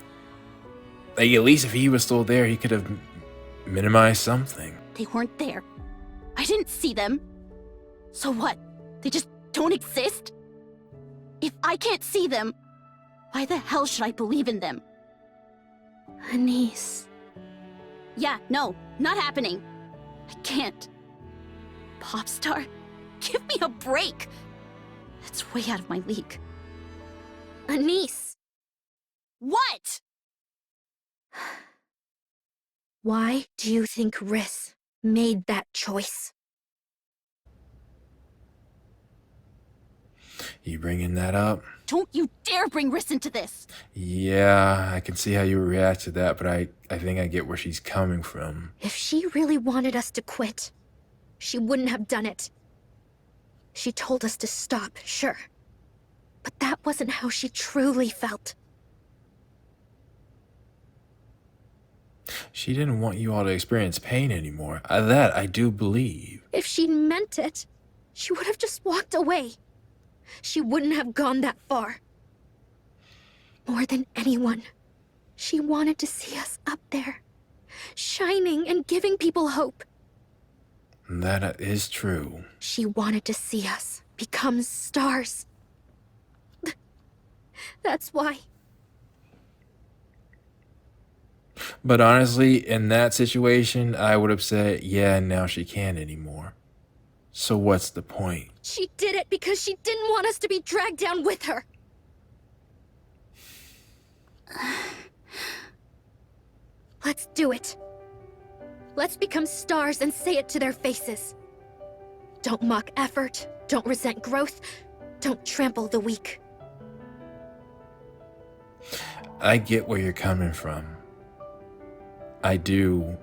Like, at least if he was still there, he could have minimized something. They weren't there. I didn't see them. So what? They just don't exist? If I can't see them, why the hell should I believe in them? Anise. Yeah, no, not happening. I can't. Popstar? Give me a break. That's way out of my league. Anise. What? Why do you think Riss made that choice? You bringing that up? Don't you dare bring Riss into this! Yeah, I can see how you react to that, but I think I get where she's coming from. If she really wanted us to quit, she wouldn't have done it. She told us to stop, sure. But that wasn't how she truly felt. She didn't want you all to experience pain anymore. That I do believe. If she'd meant it, she would have just walked away. She wouldn't have gone that far. More than anyone, she wanted to see us up there, shining and giving people hope. That is true. She wanted to see us become stars. That's why. But honestly, in that situation, I would have said, yeah, now she can't anymore. So what's the point? She did it because she didn't want us to be dragged down with her. Let's do it. Let's become stars and say it to their faces. Don't mock effort, don't resent growth, don't trample the weak. I get where you're coming from. I do.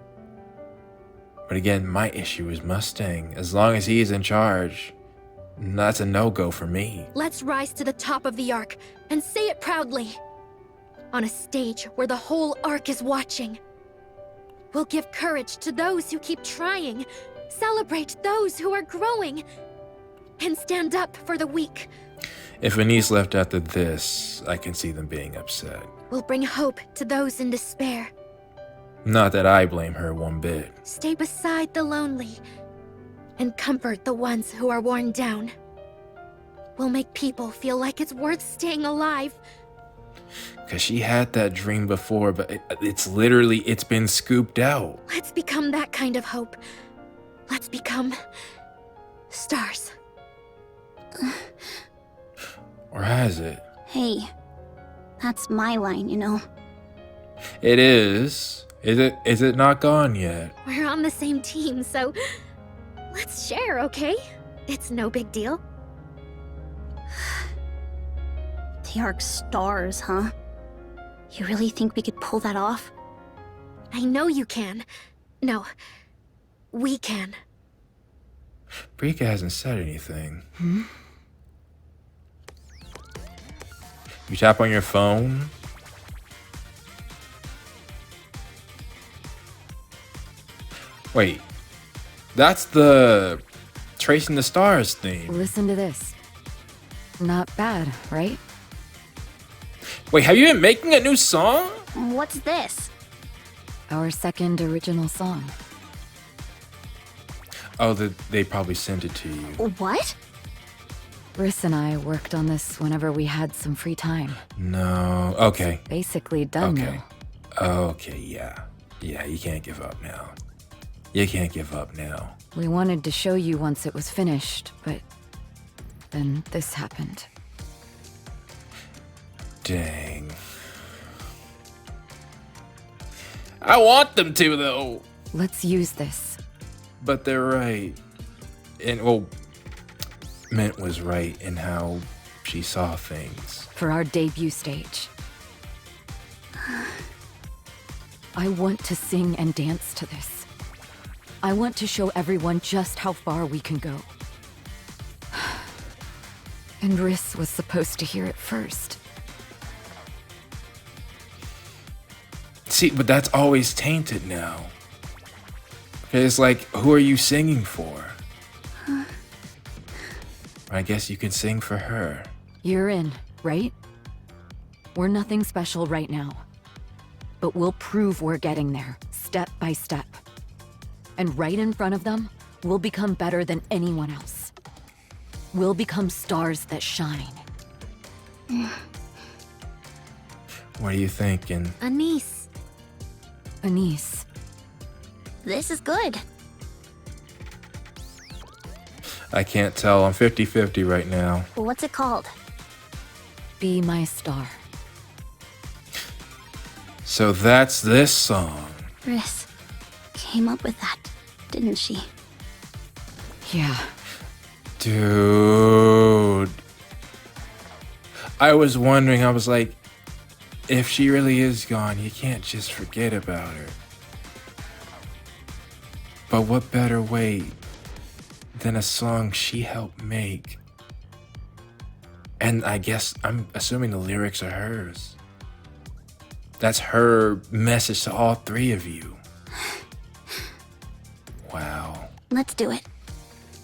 But again, my issue is Mustang. As long as he is in charge, that's a no-go for me. Let's rise to the top of the Ark and say it proudly. On a stage where the whole Ark is watching. We'll give courage to those who keep trying, celebrate those who are growing, and stand up for the weak. If Anise left after this, I can see them being upset. We'll bring hope to those in despair. Not that I blame her one bit. Stay beside the lonely and comfort the ones who are worn down. We'll make people feel like it's worth staying alive. Cause she had that dream before, but it's been scooped out. Let's become that kind of hope. Let's become stars. Or has it? Hey, that's my line, you know. It is. Is it not gone yet? We're on the same team, so let's share, okay? It's no big deal. The Ark's stars, huh? You really think we could pull that off? I know you can. No, we can. Brika hasn't said anything. You tap on your phone? Wait, that's the Tracing the Stars theme. Listen to this. Not bad, right? Wait, have you been making a new song? What's this? Our second original song. Oh, they probably sent it to you. What? Riss and I worked on this whenever we had some free time. No. Okay. Basically done Okay. now. Okay, yeah. Yeah, you can't give up now. You can't give up now. We wanted to show you once it was finished, but then this happened. Dang. I want them to, though. Let's use this. But they're right. And, well, Mint was right in how she saw things. For our debut stage. I want to sing and dance to this. I want to show everyone just how far we can go. And Riss was supposed to hear it first. See, but that's always tainted now. It's like, who are you singing for? I guess you can sing for her. You're in, right? We're nothing special right now. But we'll prove we're getting there, step by step. And right in front of them, we'll become better than anyone else. We'll become stars that shine. What are you thinking? Anise. Anise. This is good. I can't tell. I'm 50-50 right now. What's it called? Be My Star. So that's this song. Riss came up with that, didn't she? Yeah. Dude. I was wondering, I was like, if she really is gone, you can't just forget about her. But what better way than a song she helped make? And I guess I'm assuming the lyrics are hers. That's her message to all three of you. Wow. Let's do it.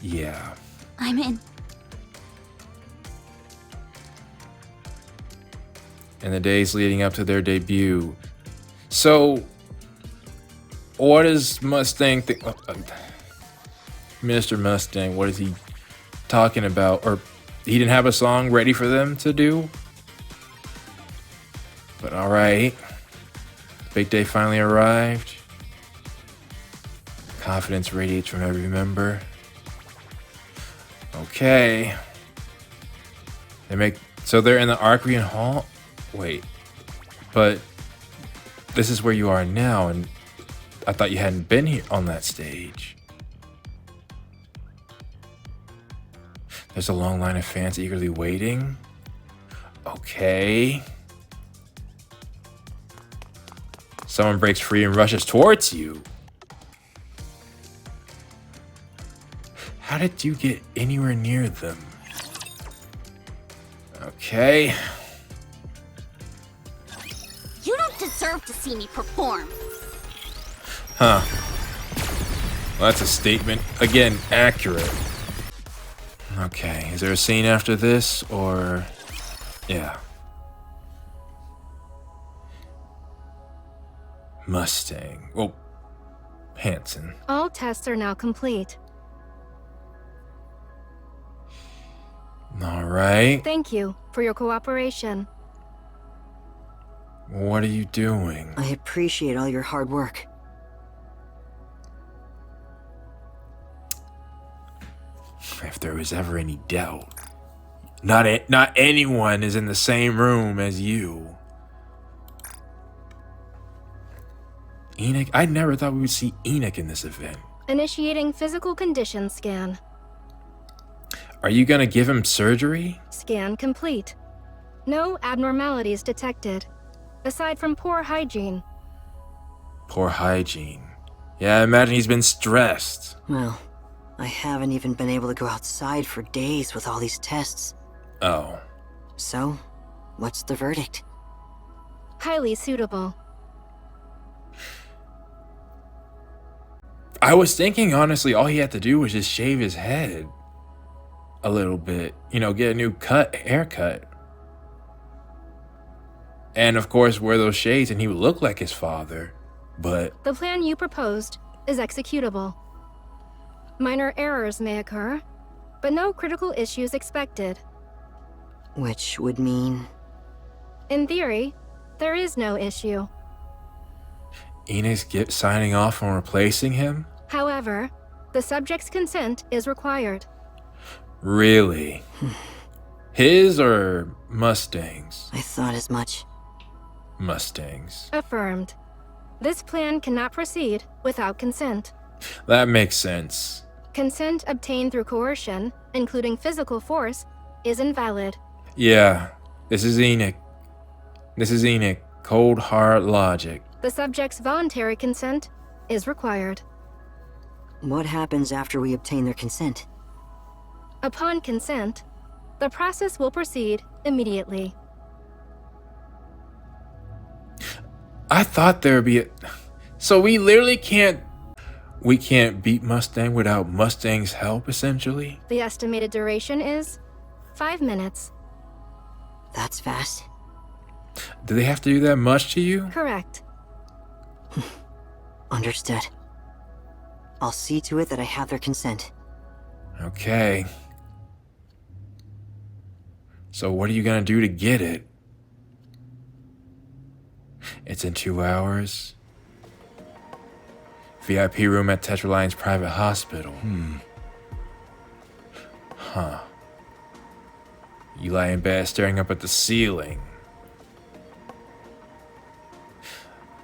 Yeah. I'm in. In the days leading up to their debut. So, what does Mustang think? Mr. Mustang, what is he talking about? Or he didn't have a song ready for them to do? But alright. Big day finally arrived. Confidence radiates from every member. Okay. So they're in the Arcrean Hall? Wait. But this is where you are now, and I thought you hadn't been here on that stage. There's a long line of fans eagerly waiting. Okay. Someone breaks free and rushes towards you. How did you get anywhere near them? Okay. You don't deserve to see me perform. Huh. Well, that's a statement. Again, accurate. Okay, is there a scene after this, or... Yeah. Mustang. Well, Hanson. All tests are now complete. All right. Thank you for your cooperation. What are you doing? I appreciate all your hard work. If there was ever any doubt, not anyone is in the same room as you. Enoch? I never thought we would see Enoch in this event. Initiating physical condition scan. Are you gonna give him surgery? Scan complete. No abnormalities detected, aside from poor hygiene. Poor hygiene. Yeah, I imagine he's been stressed. Well, I haven't even been able to go outside for days with all these tests. Oh. So, what's the verdict? Highly suitable. I was thinking, honestly, all he had to do was just shave his head a little bit. You know, get a new haircut. And of course, wear those shades and he would look like his father. But The plan you proposed is executable. Minor errors may occur, but no critical issues expected. Which would mean... In theory, there is no issue. Enix signing off on replacing him? However, the subject's consent is required. Really? His or Mustang's? I thought as much. Mustang's. Affirmed. This plan cannot proceed without consent. That makes sense. Consent obtained through coercion, including physical force, is invalid. Yeah, this is Enix. Cold, hard logic. The subject's voluntary consent is required. What happens after we obtain their consent? Upon consent, the process will proceed immediately. I thought there'd be a... So we literally can't beat Mustang without Mustang's help, essentially? The estimated duration is 5 minutes. That's fast. Do they have to do that much to you? Correct. Understood. I'll see to it that I have their consent. Okay. So what are you gonna do to get it? It's in 2 hours. VIP room at Tetra Lion's private hospital. Huh. You lie in bed staring up at the ceiling.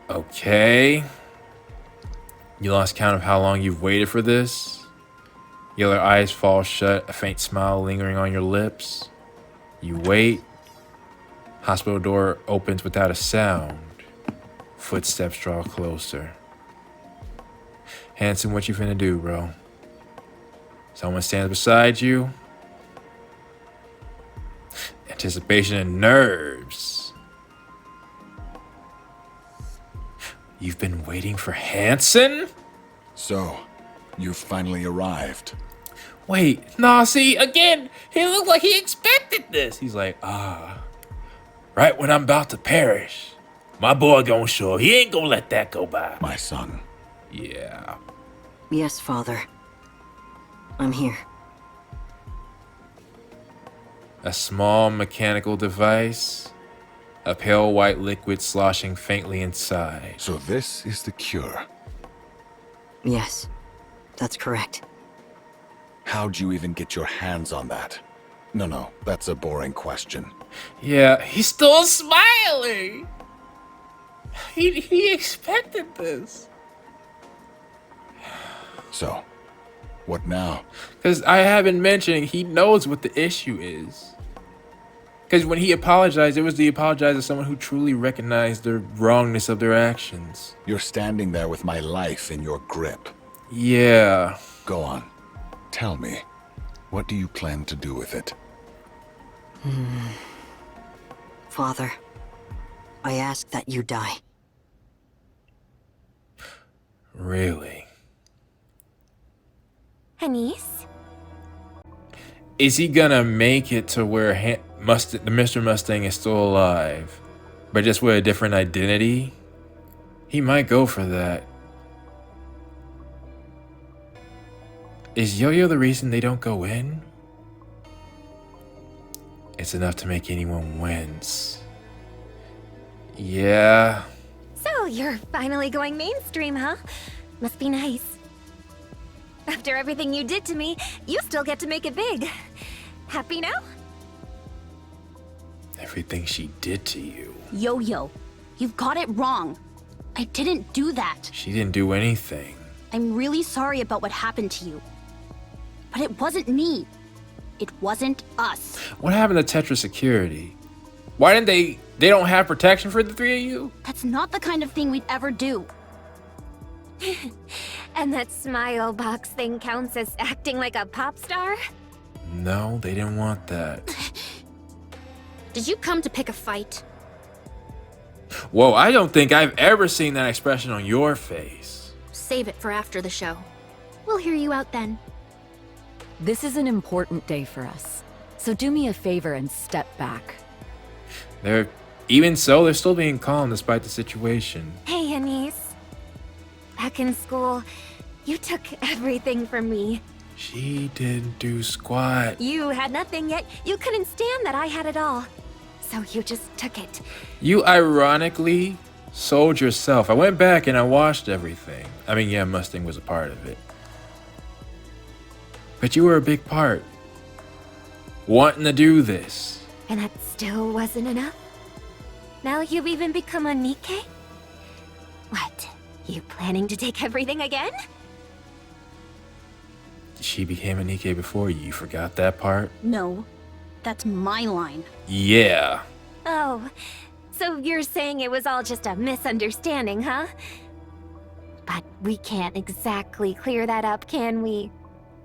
Okay. You lost count of how long you've waited for this? Your eyes fall shut, a faint smile lingering on your lips. You wait. Hospital door opens without a sound. Footsteps draw closer. Hanson, what you finna do, bro? Someone stands beside you. Anticipation and nerves. You've been waiting for Hanson? So, you finally arrived. Wait, nah, see, again, he looked like he expected this. He's like, right when I'm about to perish, my boy gonna show up. He ain't gonna let that go by. My son. Yeah. Yes, Father. I'm here. A small mechanical device. A pale white liquid sloshing faintly inside. So this is the cure? Yes, that's correct. How'd you even get your hands on that? No, that's a boring question. Yeah, he's still smiling. He expected this. So, what now? Because I have been mentioning he knows what the issue is. Because when he apologized, it was to apologize to someone who truly recognized the wrongness of their actions. You're standing there with my life in your grip. Yeah. Go on. Tell me, what do you plan to do with it? Father, I ask that you die. Really? Anise? Is he gonna make it to where the Mr. Mustang is still alive, but just with a different identity? He might go for that. Is Yo-Yo the reason they don't go in? It's enough to make anyone wince. Yeah. So you're finally going mainstream, huh? Must be nice. After everything you did to me, you still get to make it big. Happy now? Everything she did to you. Yo-Yo, you've got it wrong. I didn't do that. She didn't do anything. I'm really sorry about what happened to you. But it wasn't me. It wasn't us. What happened to Tetra security? Why didn't they don't have protection for the three of you? That's not the kind of thing we'd ever do. And that smile box thing counts as acting like a pop star? No, they didn't want that. Did you come to pick a fight? Whoa, I don't think I've ever seen that expression on your face. Save it for after the show. We'll hear you out then. This is an important day for us, so do me a favor and step back. They're Even so, they're still being calm despite the situation. Hey, Anise. Back in school, you took everything from me. She didn't do squat. You had nothing, yet you couldn't stand that I had it all. So you just took it. You ironically sold yourself. I went back and I watched everything. I mean, yeah, Mustang was a part of it. But you were a big part. Wanting to do this. And that still wasn't enough? Now you've even become a Nikke? What? You planning to take everything again? She became a Nikke before you. You forgot that part? No, that's my line. Yeah. Oh, so you're saying it was all just a misunderstanding, huh? But we can't exactly clear that up, can we?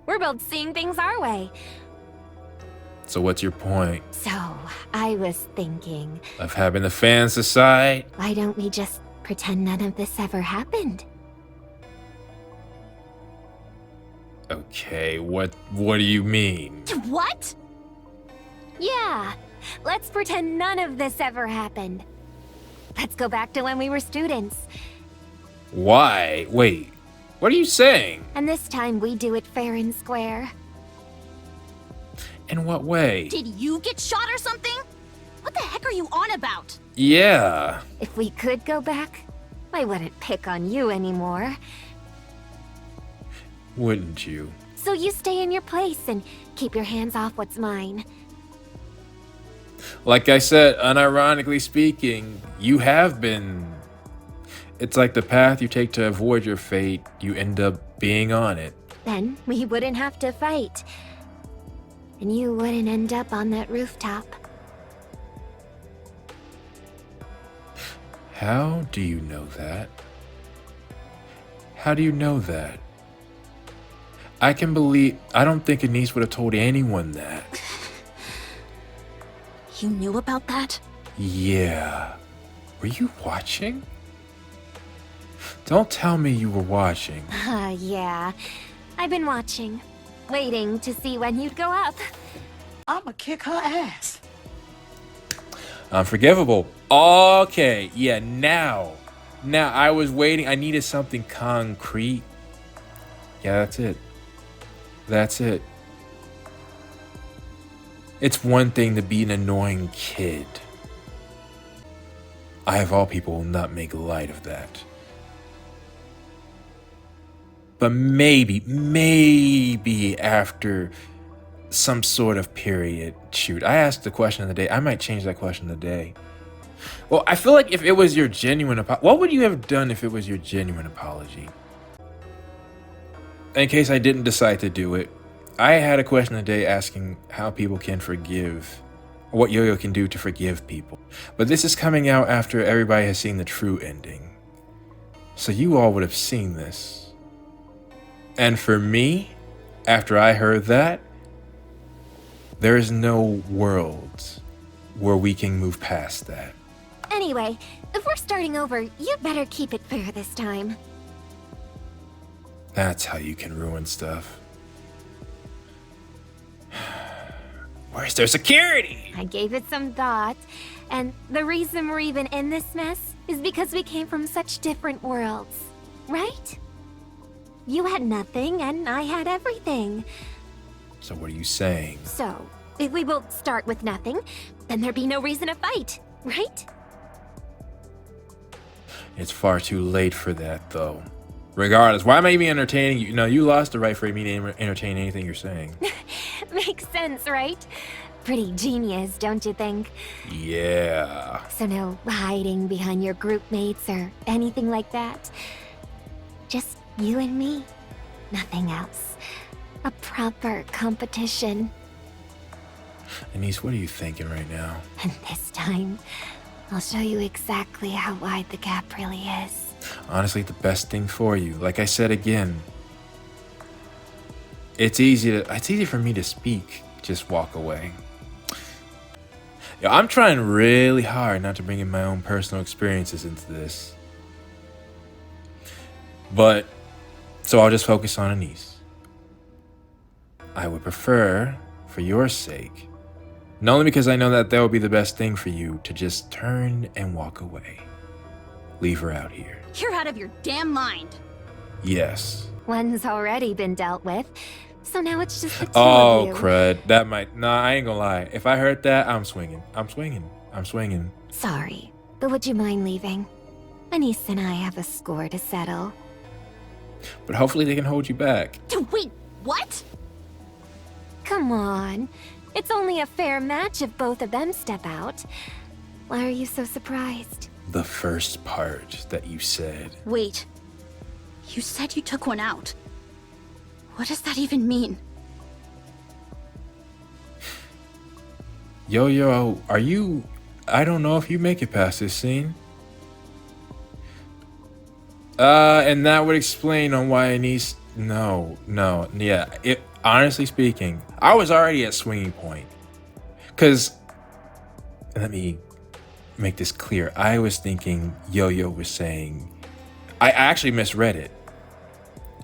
We're both seeing things our way. So what's your point? So, I was thinking... Of having the fans decide? Why don't we just pretend none of this ever happened? Okay, what do you mean? What? Yeah, let's pretend none of this ever happened. Let's go back to when we were students. Why? Wait, what are you saying? And this time we do it fair and square. In what way? Did you get shot or something? What the heck are you on about? Yeah. If we could go back, I wouldn't pick on you anymore. Wouldn't you? So you stay in your place and keep your hands off what's mine. Like I said, unironically speaking, you have been... It's like the path you take to avoid your fate, you end up being on it. Then we wouldn't have to fight. And you wouldn't end up on that rooftop. How do you know that? How do you know that? I don't think Anise would have told anyone that. You knew about that? Yeah. Were you watching? Don't tell me you were watching. Yeah. I've been watching. Waiting to see when you'd go up. I'ma kick her ass. Unforgivable. Okay, yeah, now. Now, I was waiting. I needed something concrete. Yeah, that's it. That's it. It's one thing to be an annoying kid. I, of all people, will not make light of that. But maybe after some sort of period. Shoot, I asked the question of the day. I might change that question today. Well, I feel like if it was your genuine apology, what would you have done if it was your genuine apology? In case I didn't decide to do it, I had a question of the day asking how people can forgive, what Yo-Yo can do to forgive people. But this is coming out after everybody has seen the true ending. So you all would have seen this. And for me, after I heard that, there is no world where we can move past that. Anyway, if we're starting over, you'd better keep it fair this time. That's how you can ruin stuff. Where's their security? I gave it some thought, and the reason we're even in this mess is because we came from such different worlds, right? You had nothing, and I had everything. So what are you saying? So, if we both start with nothing, then there'd be no reason to fight, right? It's far too late for that, though. Regardless, why am I even entertaining you? No, you lost the right for me to entertain anything you're saying. Makes sense, right? Pretty genius, don't you think? Yeah. So no hiding behind your group mates or anything like that. Just you and me. Nothing else. A proper competition. Anise, what are you thinking right now? And this time, I'll show you exactly how wide the gap really is. Honestly, the best thing for you. Like I said again, it's easy for me to speak, just walk away. Yo, I'm trying really hard not to bring in my own personal experiences into this. But, so I'll just focus on Anise. I would prefer, for your sake, And only because I know that that would be the best thing for you to just turn and walk away. Leave her out here. You're out of your damn mind. Yes. One's already been dealt with, so now it's just the two Oh, of you. crud. That might... Nah, I ain't gonna lie. If I heard that, I'm swinging. I'm swinging. I'm swinging. Sorry, but would you mind leaving? Anise and I have a score to settle. But hopefully they can hold you back. Wait, what? Come on. It's only a fair match if both of them step out. Why are you so surprised? The first part that you said. Wait. You said you took one out. What does that even mean? Yo, are you... I don't know if you make it past this scene. And that would explain on why Anise... No, yeah. Honestly speaking, I was already at swinging point. Because... Let me make this clear. I was thinking Yo-Yo was saying... I actually misread it.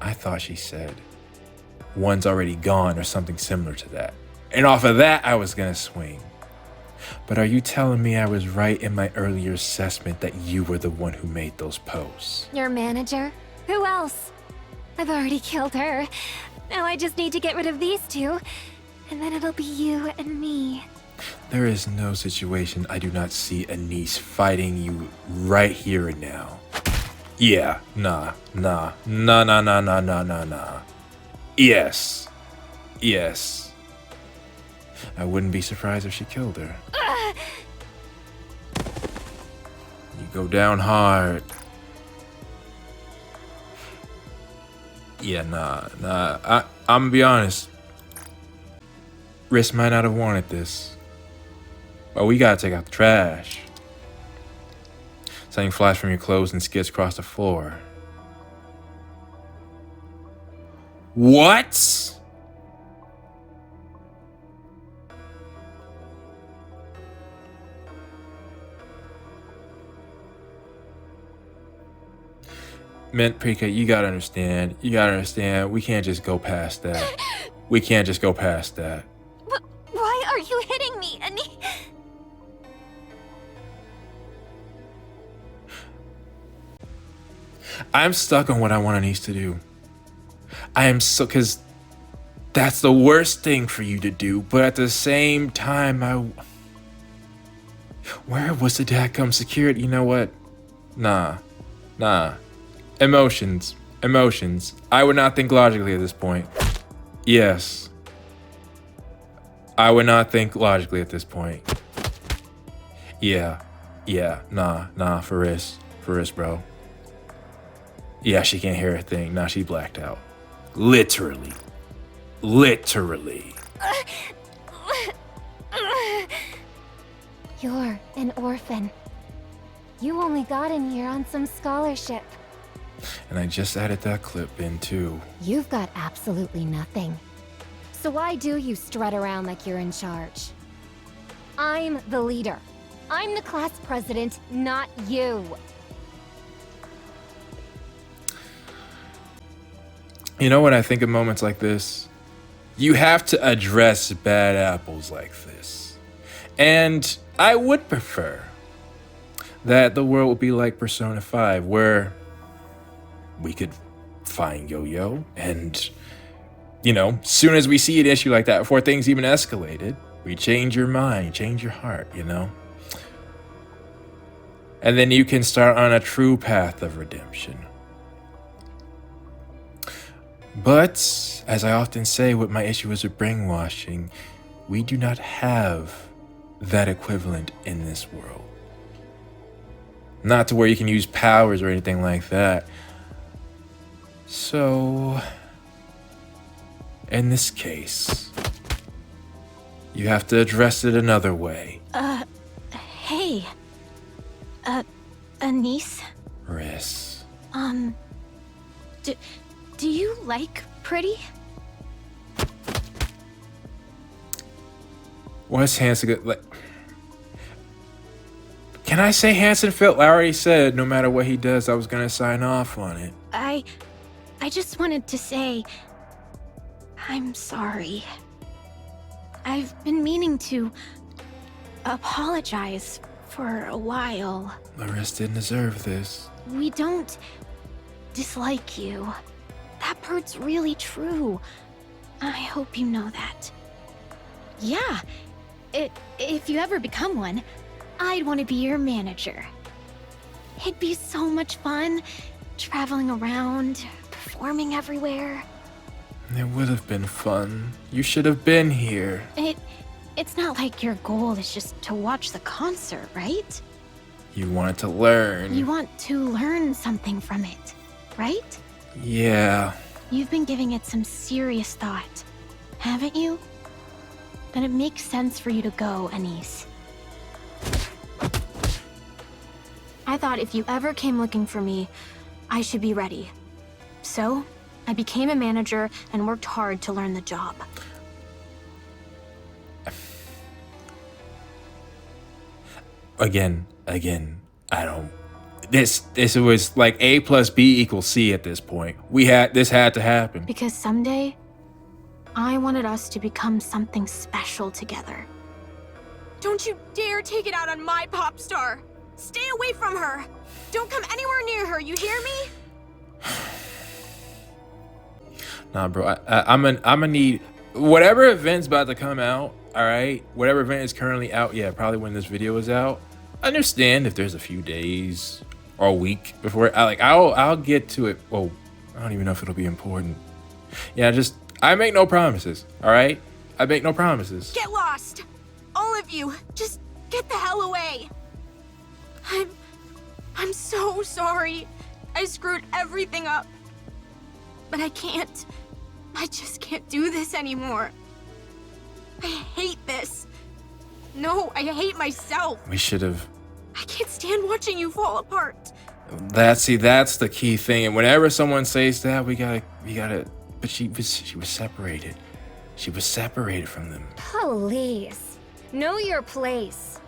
I thought she said, one's already gone or something similar to that. And off of that, I was gonna swing. But are you telling me I was right in my earlier assessment that you were the one who made those posts? Your manager? Who else? I've already killed her. Now I just need to get rid of these two, and then it'll be you and me. There is no situation I do not see Anise fighting you right here and now. Yeah, nah. Yes. I wouldn't be surprised if she killed her. You go down hard. Yeah, nah. I'm gonna be honest. Riss might not have wanted this. But we gotta take out the trash. Something flies from your clothes and skids across the floor. What? Man, Prika, you gotta understand. We can't just go past that. Why are you hitting me, Annie? I'm stuck on what I want Anise to do. Because that's the worst thing for you to do, but at the same time, where was the dadgum security? You know what? Nah. Emotions. I would not think logically at this point. Yes. I would not think logically at this point. Yeah. Nah, for risk, bro. Yeah, she can't hear a thing. Nah, she blacked out. Literally. You're an orphan. You only got in here on some scholarship. And I just added that clip in too. You've got absolutely nothing. So why do you strut around like you're in charge? I'm the leader. I'm the class president, not you. You know what I think of moments like this? You have to address bad apples like this. And I would prefer that the world would be like Persona 5, where we could find Yo-Yo and, soon as we see an issue like that, before things even escalated, we change your mind, change your heart, And then you can start on a true path of redemption. But, as I often say with my issues with brainwashing, we do not have that equivalent in this world. Not to where you can use powers or anything like that. So, in this case, you have to address it another way. Hey. Anise? Riss. Do you like pretty? What's Hanson like? Can I say Hanson Phil? I already said no matter what he does, I was gonna sign off on it. I just wanted to say, I'm sorry. I've been meaning to apologize for a while. The rest didn't deserve this. We don't dislike you. That part's really true. I hope you know that. Yeah, if you ever become one, I'd want to be your manager. It'd be so much fun, traveling around, performing everywhere. It would have been fun. You should have been here. It's not like your goal is just to watch the concert, right? You wanted to learn. You want to learn something from it, right? Yeah. You've been giving it some serious thought, haven't you? Then it makes sense for you to go, Anise. I thought if you ever came looking for me, I should be ready. So, I became a manager and worked hard to learn the job. Again, I don't. This was like A plus B equals C at this point. This had to happen. Because someday, I wanted us to become something special together. Don't you dare take it out on my pop star! Stay away from her! Don't come anywhere near her, you hear me? Nah, bro. I'm gonna need whatever event's about to come out. All right, whatever event is currently out. Yeah, probably when this video is out. I understand if there's a few days or a week before. I'll get to it. Well, I don't even know if it'll be important. Yeah, I make no promises. All right, I make no promises. Get lost, all of you. Just get the hell away. I'm so sorry. I screwed everything up. But I can't. I just can't do this anymore. I hate this. No, I hate myself. We should have. I can't stand watching you fall apart. That's the key thing. And whenever someone says that, we gotta. But she was separated. She was separated from them. Please, know your place.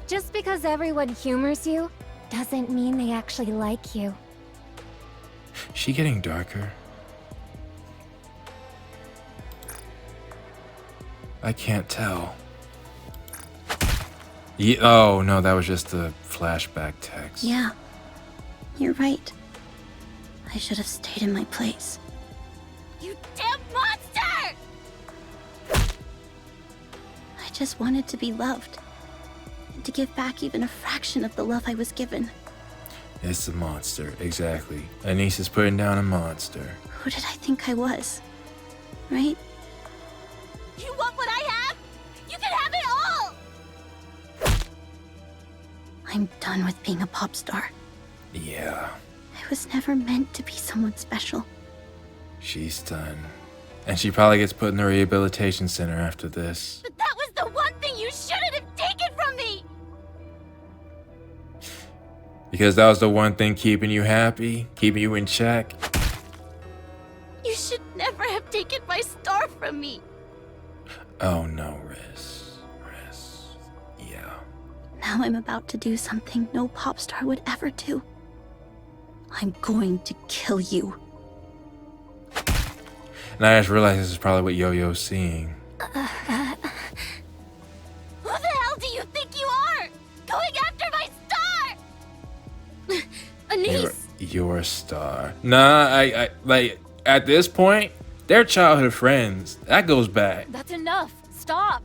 Just because everyone humors you doesn't mean they actually like you. She getting darker. I can't tell. Oh no, that was just the flashback text. Yeah, you're right. I should have stayed in my place. You damn monster! I just wanted to be loved. And to give back even a fraction of the love I was given. It's a monster, exactly. Anise is putting down a monster. Who did I think I was? Right? You want what I have? You can have it all! I'm done with being a pop star. Yeah. I was never meant to be someone special. She's done. And she probably gets put in the rehabilitation center after this. But that was the one thing you shouldn't have taken from me! Because that was the one thing keeping you happy, keeping you in check. You should never have taken my star from me. Oh no, Riz. Yeah. Now I'm about to do something no pop star would ever do. I'm going to kill you. And I just realized this is probably what Yo-Yo's seeing. Who the hell do you think you are? Going after my star! Anise! Your star. Nah, I like, at this point, they're childhood friends. That goes back. That's enough. Stop.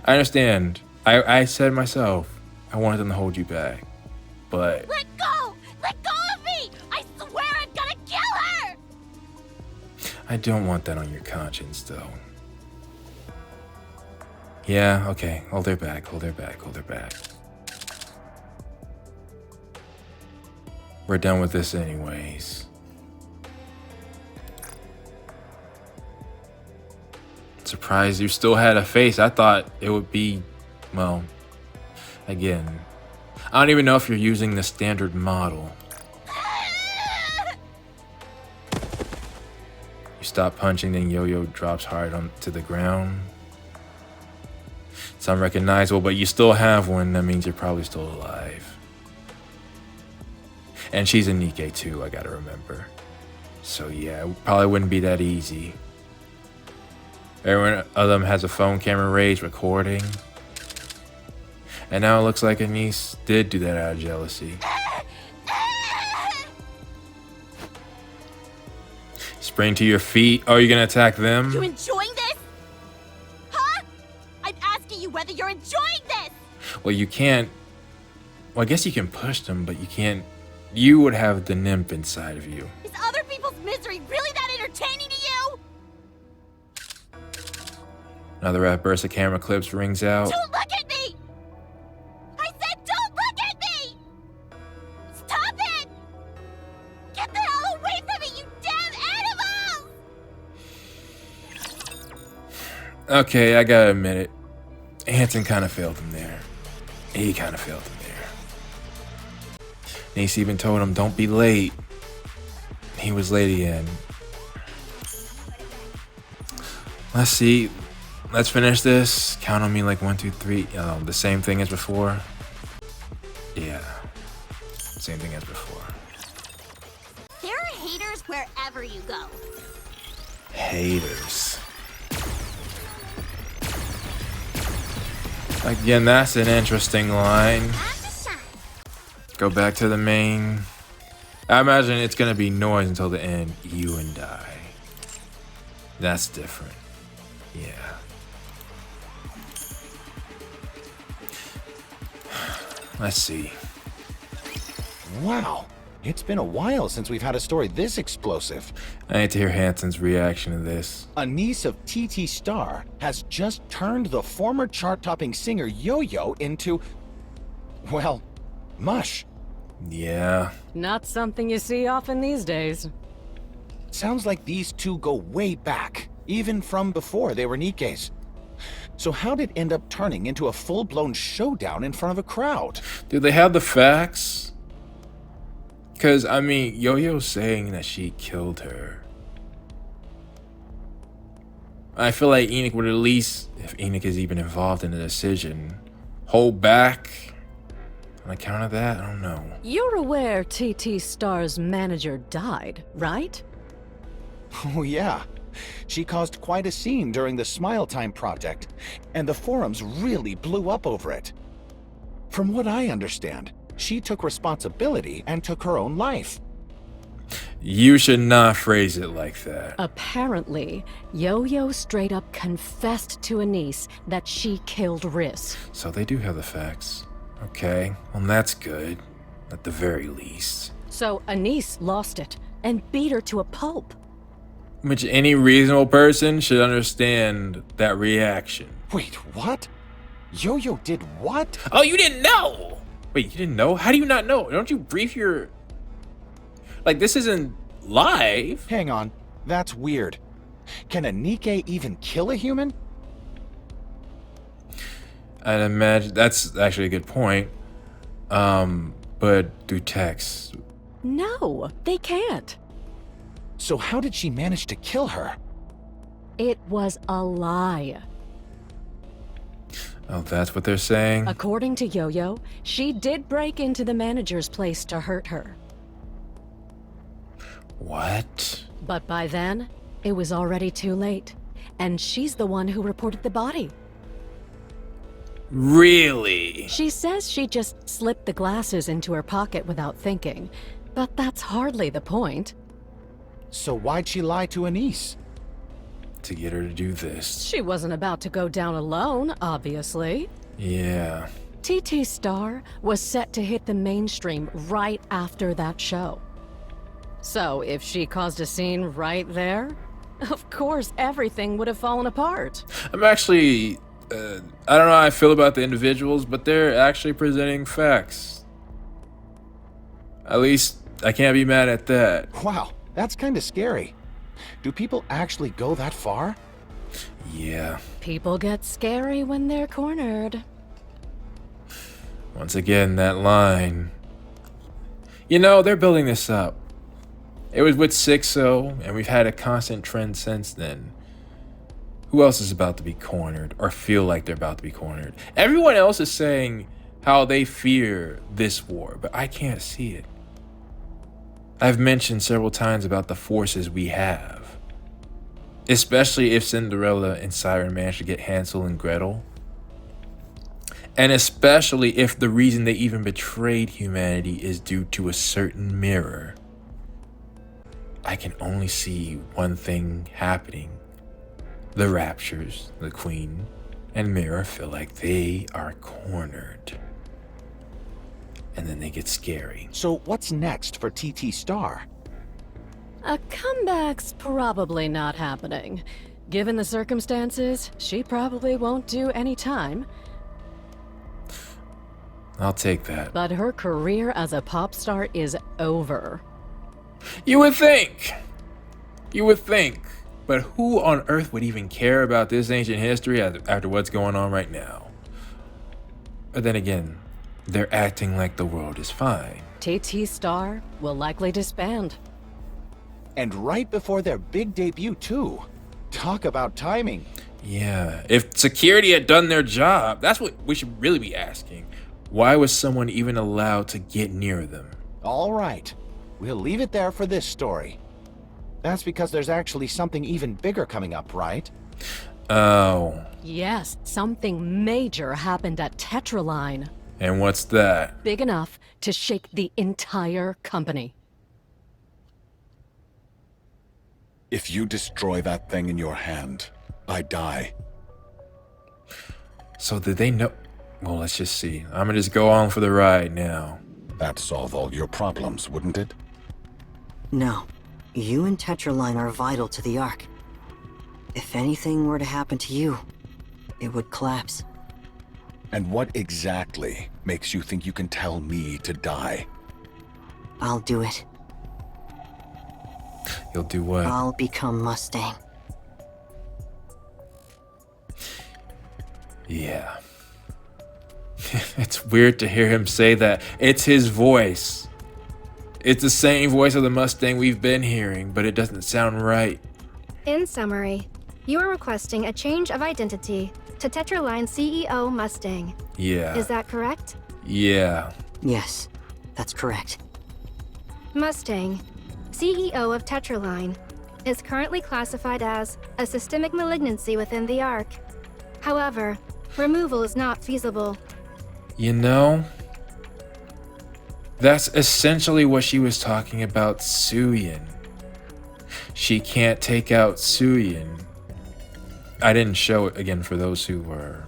I understand. I said myself, I wanted them to hold you back. But... Let go! Let go of me! I swear I'm gonna kill her! I don't want that on your conscience, though. Yeah, okay. Hold her back. We're done with this anyways. Surprised you still had a face. I thought it would be, well, again, I don't even know if you're using the standard model. You stop punching, then Yo-Yo drops hard onto the ground. It's unrecognizable, but you still have one. That means you're probably still alive. And she's a Nikke too, I gotta remember. So yeah, it probably wouldn't be that easy. Everyone of them has a phone camera raised recording. And now it looks like Anise did do that out of jealousy. Spring to your feet. Oh, you're gonna attack them? You enjoying this? Huh? I'm asking you whether you're enjoying this! Well, you can't. Well, I guess you can push them, but you can't. You would have the nymph inside of you. Is other people's misery really that entertaining to you? Another burst of camera clips rings out. Don't look at me! I said don't look at me! Stop it! Get the hell away from me, you damn animals! Okay, I gotta admit it. Hanson kind of failed him there. He kind of failed him there. Nice even told him, don't be late. He was late again. Let's see. Let's finish this. Count on me like 1, 2, 3. The same thing as before. Yeah. Same thing as before. There are haters wherever you go. Haters. Again, that's an interesting line. Go back to the main. I imagine it's gonna be noise until the end. You and I. That's different. Yeah. Let's see. Wow. It's been a while since we've had a story this explosive. I need to hear Hanson's reaction to this. A niece of TT Star has just turned the former chart-topping singer Yo-Yo into, well, mush. Yeah. Not something you see often these days. Sounds like these two go way back, even from before they were Nikkes. So how'd it end up turning into a full-blown showdown in front of a crowd? Do they have the facts? Because, I mean, Yo-Yo's saying that she killed her. I feel like Enoch would at least, if Enoch is even involved in the decision, hold back on account of that. I don't know. You're aware TT Star's manager died, right? Oh yeah. She caused quite a scene during the Smile Time project, and the forums really blew up over it. From what I understand, she took responsibility and took her own life. You should not phrase it like that. Apparently, Yo-Yo straight up confessed to Anise that she killed Riss. So they do have the facts. Okay, well that's good, at the very least. So Anise lost it and beat her to a pulp. Which any reasonable person should understand that reaction. Wait, what? Yo-Yo did what? Oh, you didn't know! Wait, you didn't know? How do you not know? Don't you brief your... Like, this isn't live. Hang on, that's weird. Can a Nikke even kill a human? I'd imagine... That's actually a good point. But through text. No, they can't. So how did she manage to kill her? It was a lie. Oh, that's what they're saying? According to Yo-Yo, she did break into the manager's place to hurt her. What? But by then, it was already too late. And she's the one who reported the body. Really? She says she just slipped the glasses into her pocket without thinking. But that's hardly the point. So why'd she lie to Anise? To get her to do this. She wasn't about to go down alone, obviously. Yeah. TT Star was set to hit the mainstream right after that show. So if she caused a scene right there, of course everything would have fallen apart. I'm actually... I don't know how I feel about the individuals, but they're actually presenting facts. At least, I can't be mad at that. Wow, that's kind of scary. Do people actually go that far? Yeah. People get scary when they're cornered. Once again, that line. You know, they're building this up. It was with 6-0, and we've had a constant trend since then. Who else is about to be cornered, or feel like they're about to be cornered? Everyone else is saying how they fear this war, but I can't see it. I've mentioned several times about the forces we have. Especially if Cinderella and Siren manage to get Hansel and Gretel. And especially if the reason they even betrayed humanity is due to a certain mirror. I can only see one thing happening. The Raptures, the Queen, and Mirror feel like they are cornered. And then they get scary. So what's next for TT Star? A comeback's probably not happening. Given the circumstances, she probably won't do any time. I'll take that. But her career as a pop star is over. You would think. You would think. But who on earth would even care about this ancient history after what's going on right now? But then again, they're acting like the world is fine. TT Star will likely disband. And right before their big debut, too. Talk about timing. Yeah, if security had done their job, that's what we should really be asking. Why was someone even allowed to get near them? All right. We'll leave it there for this story. That's because there's actually something even bigger coming up, right? Oh. Yes, something major happened at Tetraline. And what's that? Big enough to shake the entire company. If you destroy that thing in your hand, I die. So did they know? Well, let's just see. I'm gonna just go on for the ride now. That'd solve all your problems, wouldn't it? No. You and Tetraline are vital to the Ark. If anything were to happen to you, it would collapse. And what exactly makes you think you can tell me to die? I'll do it. You'll do what? I'll become Mustang. Yeah. It's weird to hear him say that. It's his voice. It's the same voice of the Mustang we've been hearing, but it doesn't sound right. In summary, you are requesting a change of identity to Tetraline CEO Mustang. Yeah. Is that correct? Yeah. Yes, that's correct. Mustang, CEO of Tetraline, is currently classified as a systemic malignancy within the Ark. However, removal is not feasible. You know, that's essentially what she was talking about Suyin. She can't take out Suyin. I didn't show it again for those who were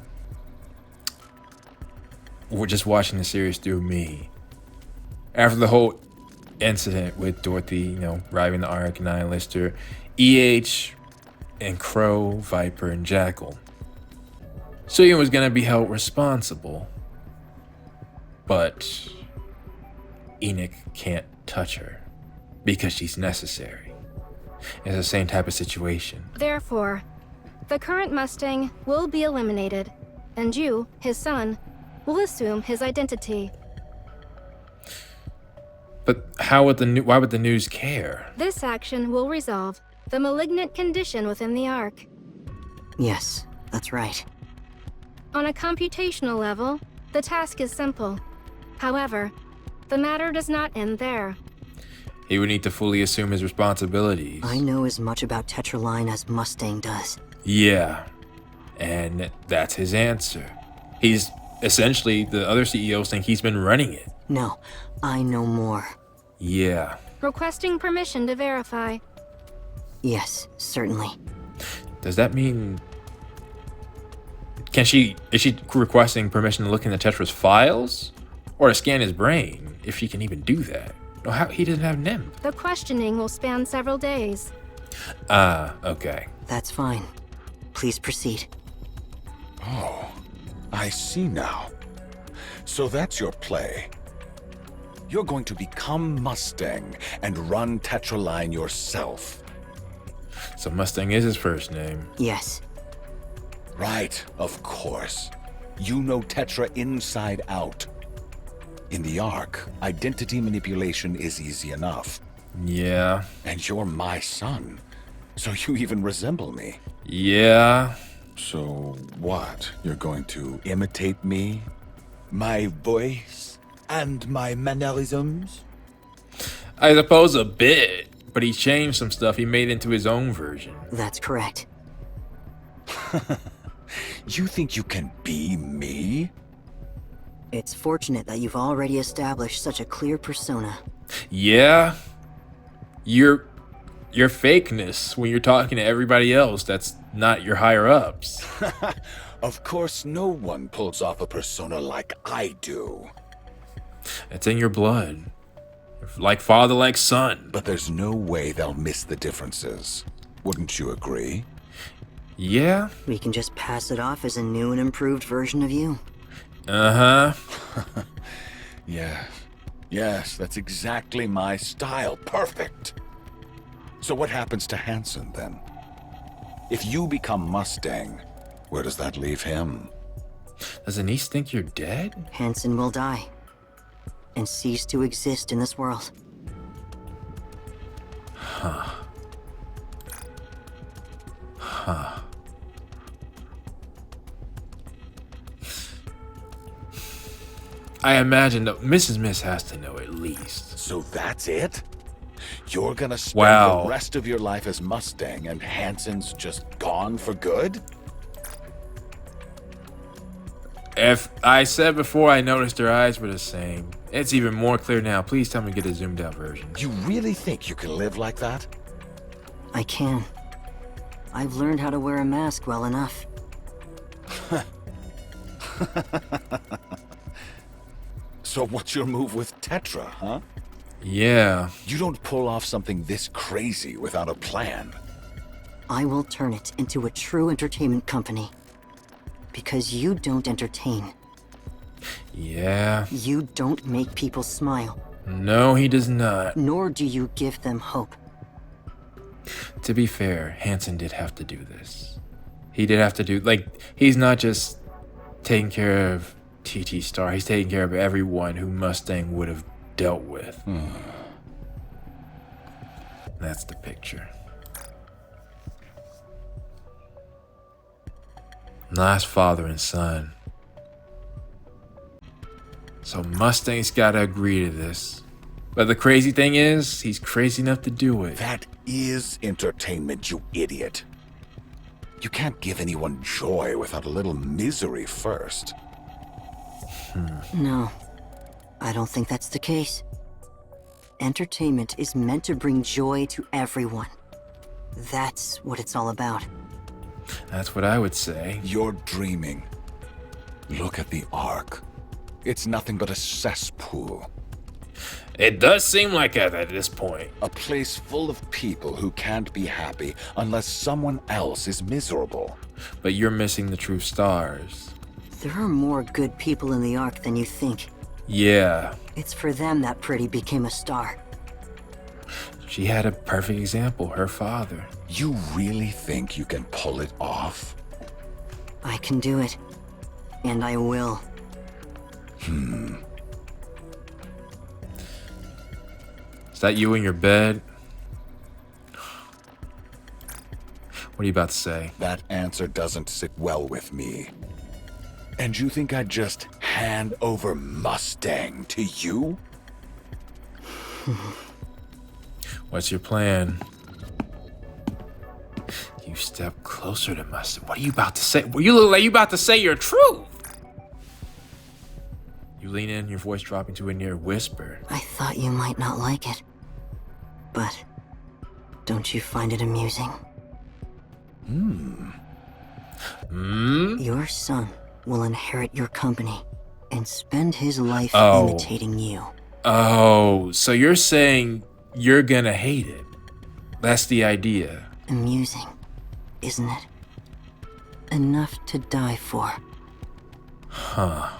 just watching the series through me. After the whole incident with Dorothy, arriving the Ark, Nine Lister, EH, and Crow, Viper, and Jackal. Suyin was going to be held responsible. But Enoch can't touch her because she's necessary. It's the same type of situation. Therefore, the current Mustang will be eliminated, and you, his son, will assume his identity. But why would the news care? This action will resolve the malignant condition within the Ark. Yes, that's right. On a computational level, the task is simple. However, the matter does not end there. He would need to fully assume his responsibilities. I know as much about Tetraline as Mustang does. Yeah, and that's his answer. He's essentially, the other CEOs think he's been running it. No, I know more. Yeah. Requesting permission to verify. Yes, certainly. Does that mean... Is she requesting permission to look into Tetra's files? Or to scan his brain, if she can even do that? No, he doesn't have NIM. The questioning will span several days. Okay. That's fine. Please proceed. Oh, I see now. So that's your play. You're going to become Mustang and run Tetraline yourself. So Mustang is his first name. Yes. Right, of course. You know Tetra inside out. In the Ark, identity manipulation is easy enough. Yeah. And you're my son, so you even resemble me. Yeah. So what? You're going to imitate me? My voice and my mannerisms? I suppose a bit, but he changed some stuff. He made into his own version. That's correct. You think you can be me? It's fortunate that you've already established such a clear persona. Yeah. Your fakeness when you're talking to everybody else that's not your higher ups. Of course, no one pulls off a persona like I do. It's in your blood. Like father, like son. But there's no way they'll miss the differences. Wouldn't you agree? Yeah. We can just pass it off as a new and improved version of you. Uh-huh. Yeah. Yes, that's exactly my style. Perfect. So what happens to Hansen then? If you become Mustang, where does that leave him? Does Anise think you're dead? Hansen will die and cease to exist in this world. Huh. Huh. I imagine that Mrs. Miss has to know at least. So that's it? You're gonna spend Wow. the rest of your life as Mustang and Hansen's just gone for good? If I said before I noticed her eyes were the same, it's even more clear now. Please tell me to get a zoomed out version. You really think you can live like that? I can. I've learned how to wear a mask well enough. So what's your move with Tetra, huh? Yeah. You don't pull off something this crazy without a plan. I will turn it into a true entertainment company. Because you don't entertain. Yeah. You don't make people smile. No, he does not. Nor do you give them hope. To be fair, Hansen did have to do this. He did have to do, like, he's not just taking care of TT Star, he's taking care of everyone who Mustang would have dealt with. That's the picture. Last father and son. So Mustang's gotta agree to this. But the crazy thing is, he's crazy enough to do it. That is entertainment, you idiot. You can't give anyone joy without a little misery first. No, I don't think that's the case. Entertainment is meant to bring joy to everyone. That's what it's all about. That's what I would say. You're dreaming. Look at the Ark. It's nothing but a cesspool. It does seem like it at this point. A place full of people who can't be happy unless someone else is miserable. But you're missing the true stars. There are more good people in the Ark than you think. Yeah. It's for them that Pretty became a star. She had a perfect example, her father. You really think you can pull it off? I can do it. And I will. Is that you in your bed? What are you about to say? That answer doesn't sit well with me. And you think I'd just hand over Mustang to you? What's your plan? You step closer to Mustang. What are you about to say? Well, you look like you about to say your truth. You lean in, your voice dropping to a near whisper. I thought you might not like it. But don't you find it amusing? Your son will inherit your company and spend his life imitating you. Oh, so you're saying you're gonna hate it. That's the idea. Amusing, isn't it? Enough to die for. Huh.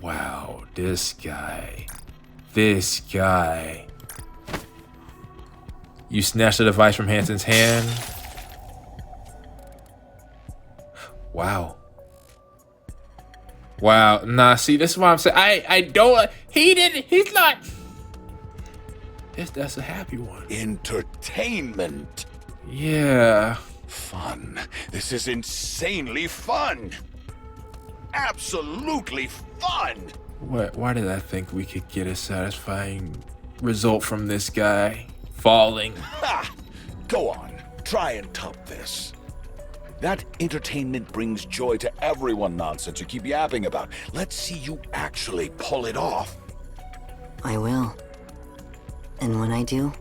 Wow, this guy. This guy. You snatched the device from Hansen's hand. Wow. Wow. Nah, see, this is what I'm saying. I don't. He didn't. He's not. That's a happy one. Entertainment. Yeah. Fun. This is insanely fun. Absolutely fun. Why did I think we could get a satisfying result from this guy falling? Ha! Go on. Try and top this. That entertainment brings joy to everyone nonsense you keep yapping about. Let's see you actually pull it off. I will. And when I do,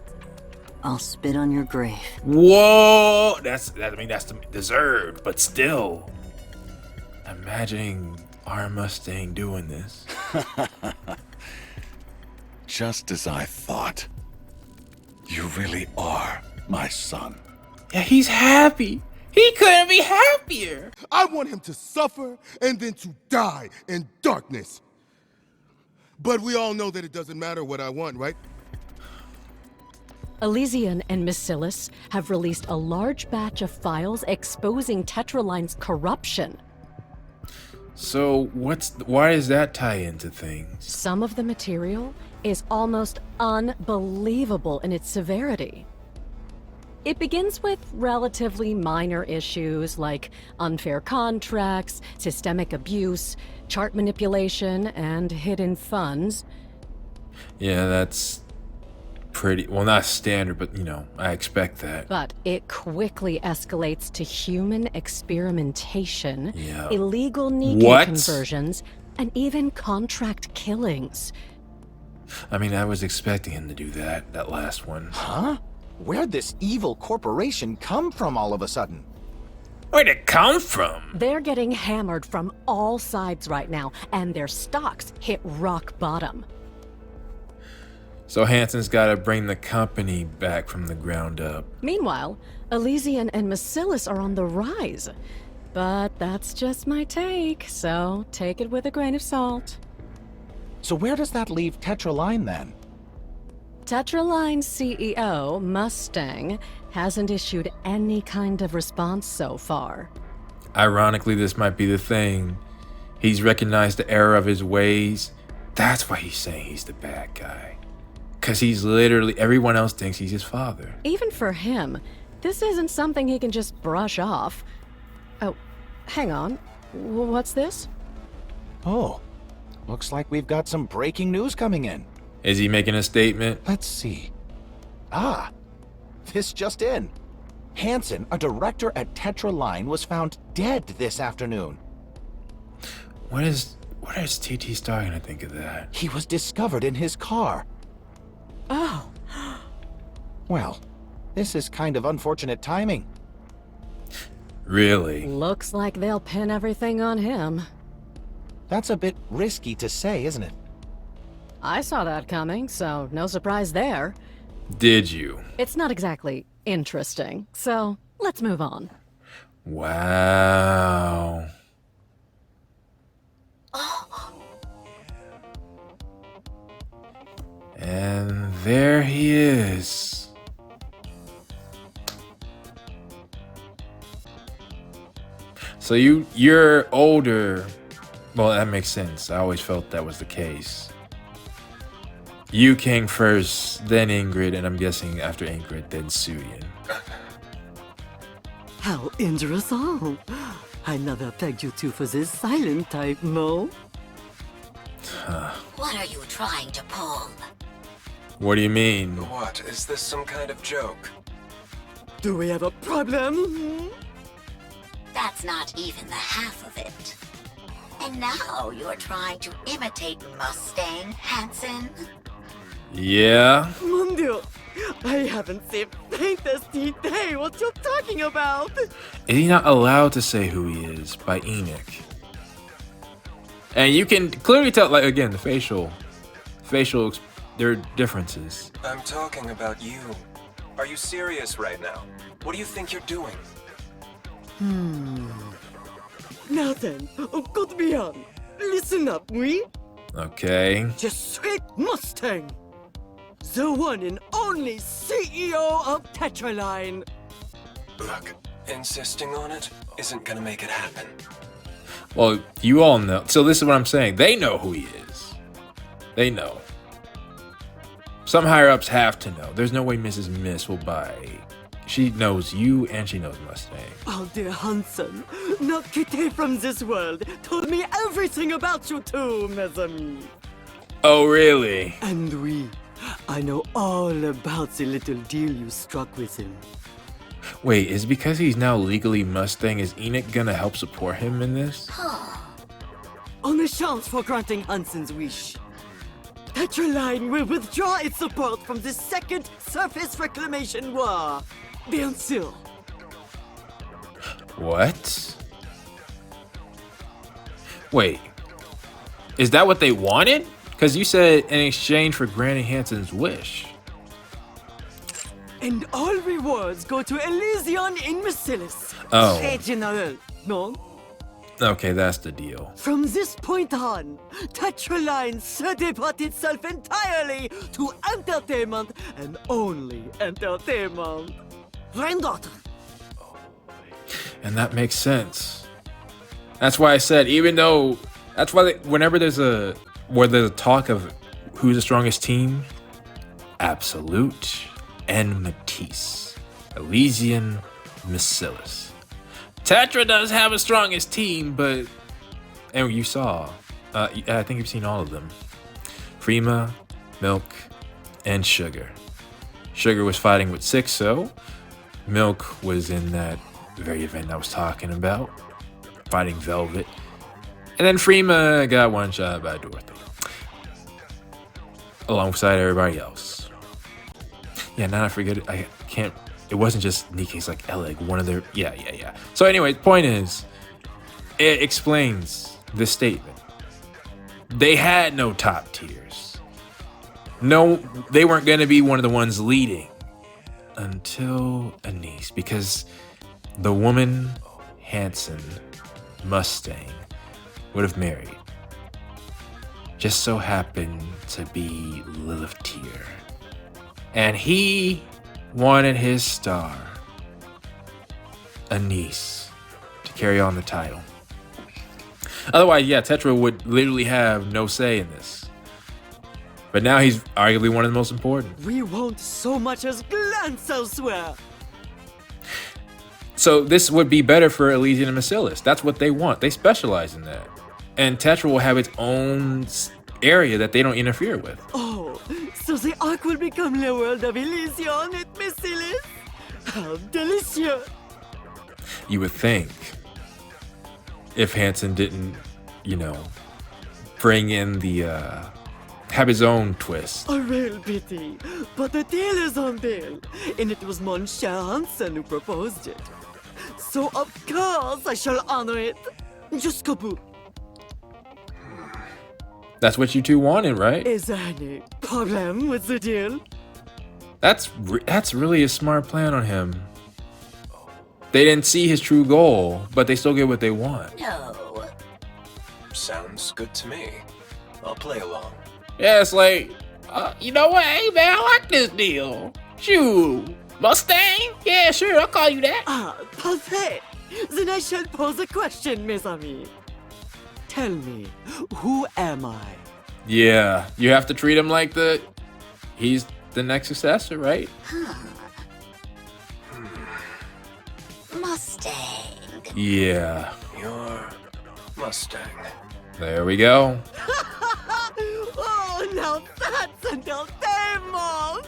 I'll spit on your grave. Whoa! That's deserved, but still. Imagining our Mustang doing this. Just as I thought. You really are my son. Yeah, he's happy. He couldn't be happier. I want him to suffer and then to die in darkness. But we all know that it doesn't matter what I want, right? Elysian and Miscellus have released a large batch of files exposing Tetraline's corruption. So why does that tie into things? Some of the material is almost unbelievable in its severity. It begins with relatively minor issues like unfair contracts, systemic abuse, chart manipulation, and hidden funds. Yeah, that's pretty, well, not standard, but, I expect that. But it quickly escalates to human experimentation, Yeah. illegal Nikke conversions, and even contract killings. I mean, I was expecting him to do that last one. Huh? Where'd this evil corporation come from all of a sudden? Where'd it come from? They're getting hammered from all sides right now, and their stocks hit rock bottom. So Hansen's got to bring the company back from the ground up. Meanwhile, Elysian and Miscellus are on the rise. But that's just my take, so take it with a grain of salt. So where does that leave Tetraline then? Tetraline's CEO, Mustang, hasn't issued any kind of response so far. Ironically, this might be the thing. He's recognized the error of his ways. That's why he's saying he's the bad guy. Because he's literally, everyone else thinks he's his father. Even for him, this isn't something he can just brush off. Oh, hang on. What's this? Oh, looks like we've got some breaking news coming in. Is he making a statement? Let's see. Ah, this just in. Hansen, a director at Tetraline, was found dead this afternoon. What is TT Star gonna think of that? He was discovered in his car. Oh. Well, this is kind of unfortunate timing. Really? Looks like they'll pin everything on him. That's a bit risky to say, isn't it? I saw that coming, so no surprise there. Did you? It's not exactly interesting, so let's move on. Wow. And there he is. So you're older. Well, that makes sense. I always felt that was the case. You came first, then Ingrid, and I'm guessing after Ingrid, then Suyin. How interesting. I never pegged you two for this silent type, no? What are you trying to pull? What do you mean? What? Is this some kind of joke? Do we have a problem? That's not even the half of it. And now you're trying to imitate Mustang, Hansen? Yeah. Mon Dieu, I haven't seen faintest idea what you're talking about. Is he not allowed to say who he is by Enoch? And you can clearly tell, like, again, the facial, there are differences. I'm talking about you. Are you serious right now? What do you think you're doing? Now then, good beyond. Listen up, we. Okay. Just sweet Mustang. The one and only CEO of Tetraline. Look, insisting on it isn't gonna make it happen. Well, you all know. So this is what I'm saying. They know who he is. They know. Some higher-ups have to know. There's no way Mrs. Miss will buy. She knows you and she knows Mustang. Oh, dear Hansen, Nikke from this world told me everything about you too, mes amis. Oh, really? And I know all about the little deal you struck with him. Wait, is it because he's now legally Mustang? Is Enoch gonna help support him in this? On a chance for granting Hansen's wish, Tetraline will withdraw its support from the Second Surface Reclamation War. Bien sûr. What? Wait, is that what they wanted? Because you said in exchange for granting Hansen's wish. And all rewards go to Elysion in Marcellus. Oh. Très généreux, no? Okay, that's the deal. From this point on, Tetraline se devote itself entirely to entertainment and only entertainment. Granddaughter. And that makes sense. That's why I said, even though, that's why whenever there's a talk of who's the strongest team, Absolute and Matisse, Elysian, Marcellus. Tetra does have a strongest team, but, and you saw, I think you've seen all of them. Frima, Milk, and Sugar. Sugar was fighting with Sixo. Milk was in that very event I was talking about, fighting Velvet. And then Frima got one shot by Dorothy, alongside everybody else. Yeah, now I forget it. I can't. It wasn't just Nikke's like Eleg, one of their. Yeah. So anyway, point is, it explains this statement. They had no top tiers. No, they weren't going to be one of the ones leading until Anise, because the woman Hansen Mustang would have married just so happened to be Lilith Tier. And he wanted his star, Anise, to carry on the title. Otherwise, yeah, Tetra would literally have no say in this. But now he's arguably one of the most important. We won't so much as glance elsewhere. So this would be better for Elysian and Marcellus. That's what they want. They specialize in that. And Tetra will have its own area that they don't interfere with. Oh, so the Ark will become the world of Elysion and Marcellus? How delicious! You would think, if Hansen didn't, bring in the, have his own twist. A real pity, but the deal is on deal, and it was Monsieur Hansen who proposed it. So of course I shall honor it. Jusqu'au bout. That's what you two wanted, right? Is there any problem with the deal? That's really a smart plan on him. They didn't see his true goal, but they still get what they want. No. Sounds good to me. I'll play along. Yeah, it's like, you know what? Hey, man, I like this deal. Shoot. Mustang? Yeah, sure, I'll call you that. Ah, parfait. Then I shall pose a question, mes amis. Tell me, who am I? Yeah, you have to treat him like he's the next successor, right? Mustang. Yeah. You're Mustang. There we go. Oh, now that's entertainment!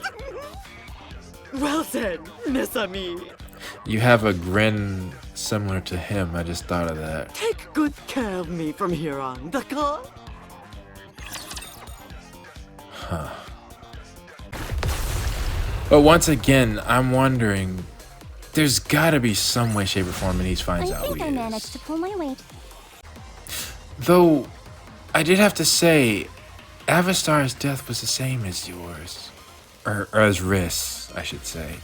Well then, mes amis. You have a grin similar to him. I just thought of that. Take good care of me from here on, d'accord? Huh. But once again, I'm wondering, there's gotta be some way, shape, or form Anise finds out who he I is. managed to pull my weight. Though, I did have to say, Avastar's death was the same as yours. Or as Riss, I should say.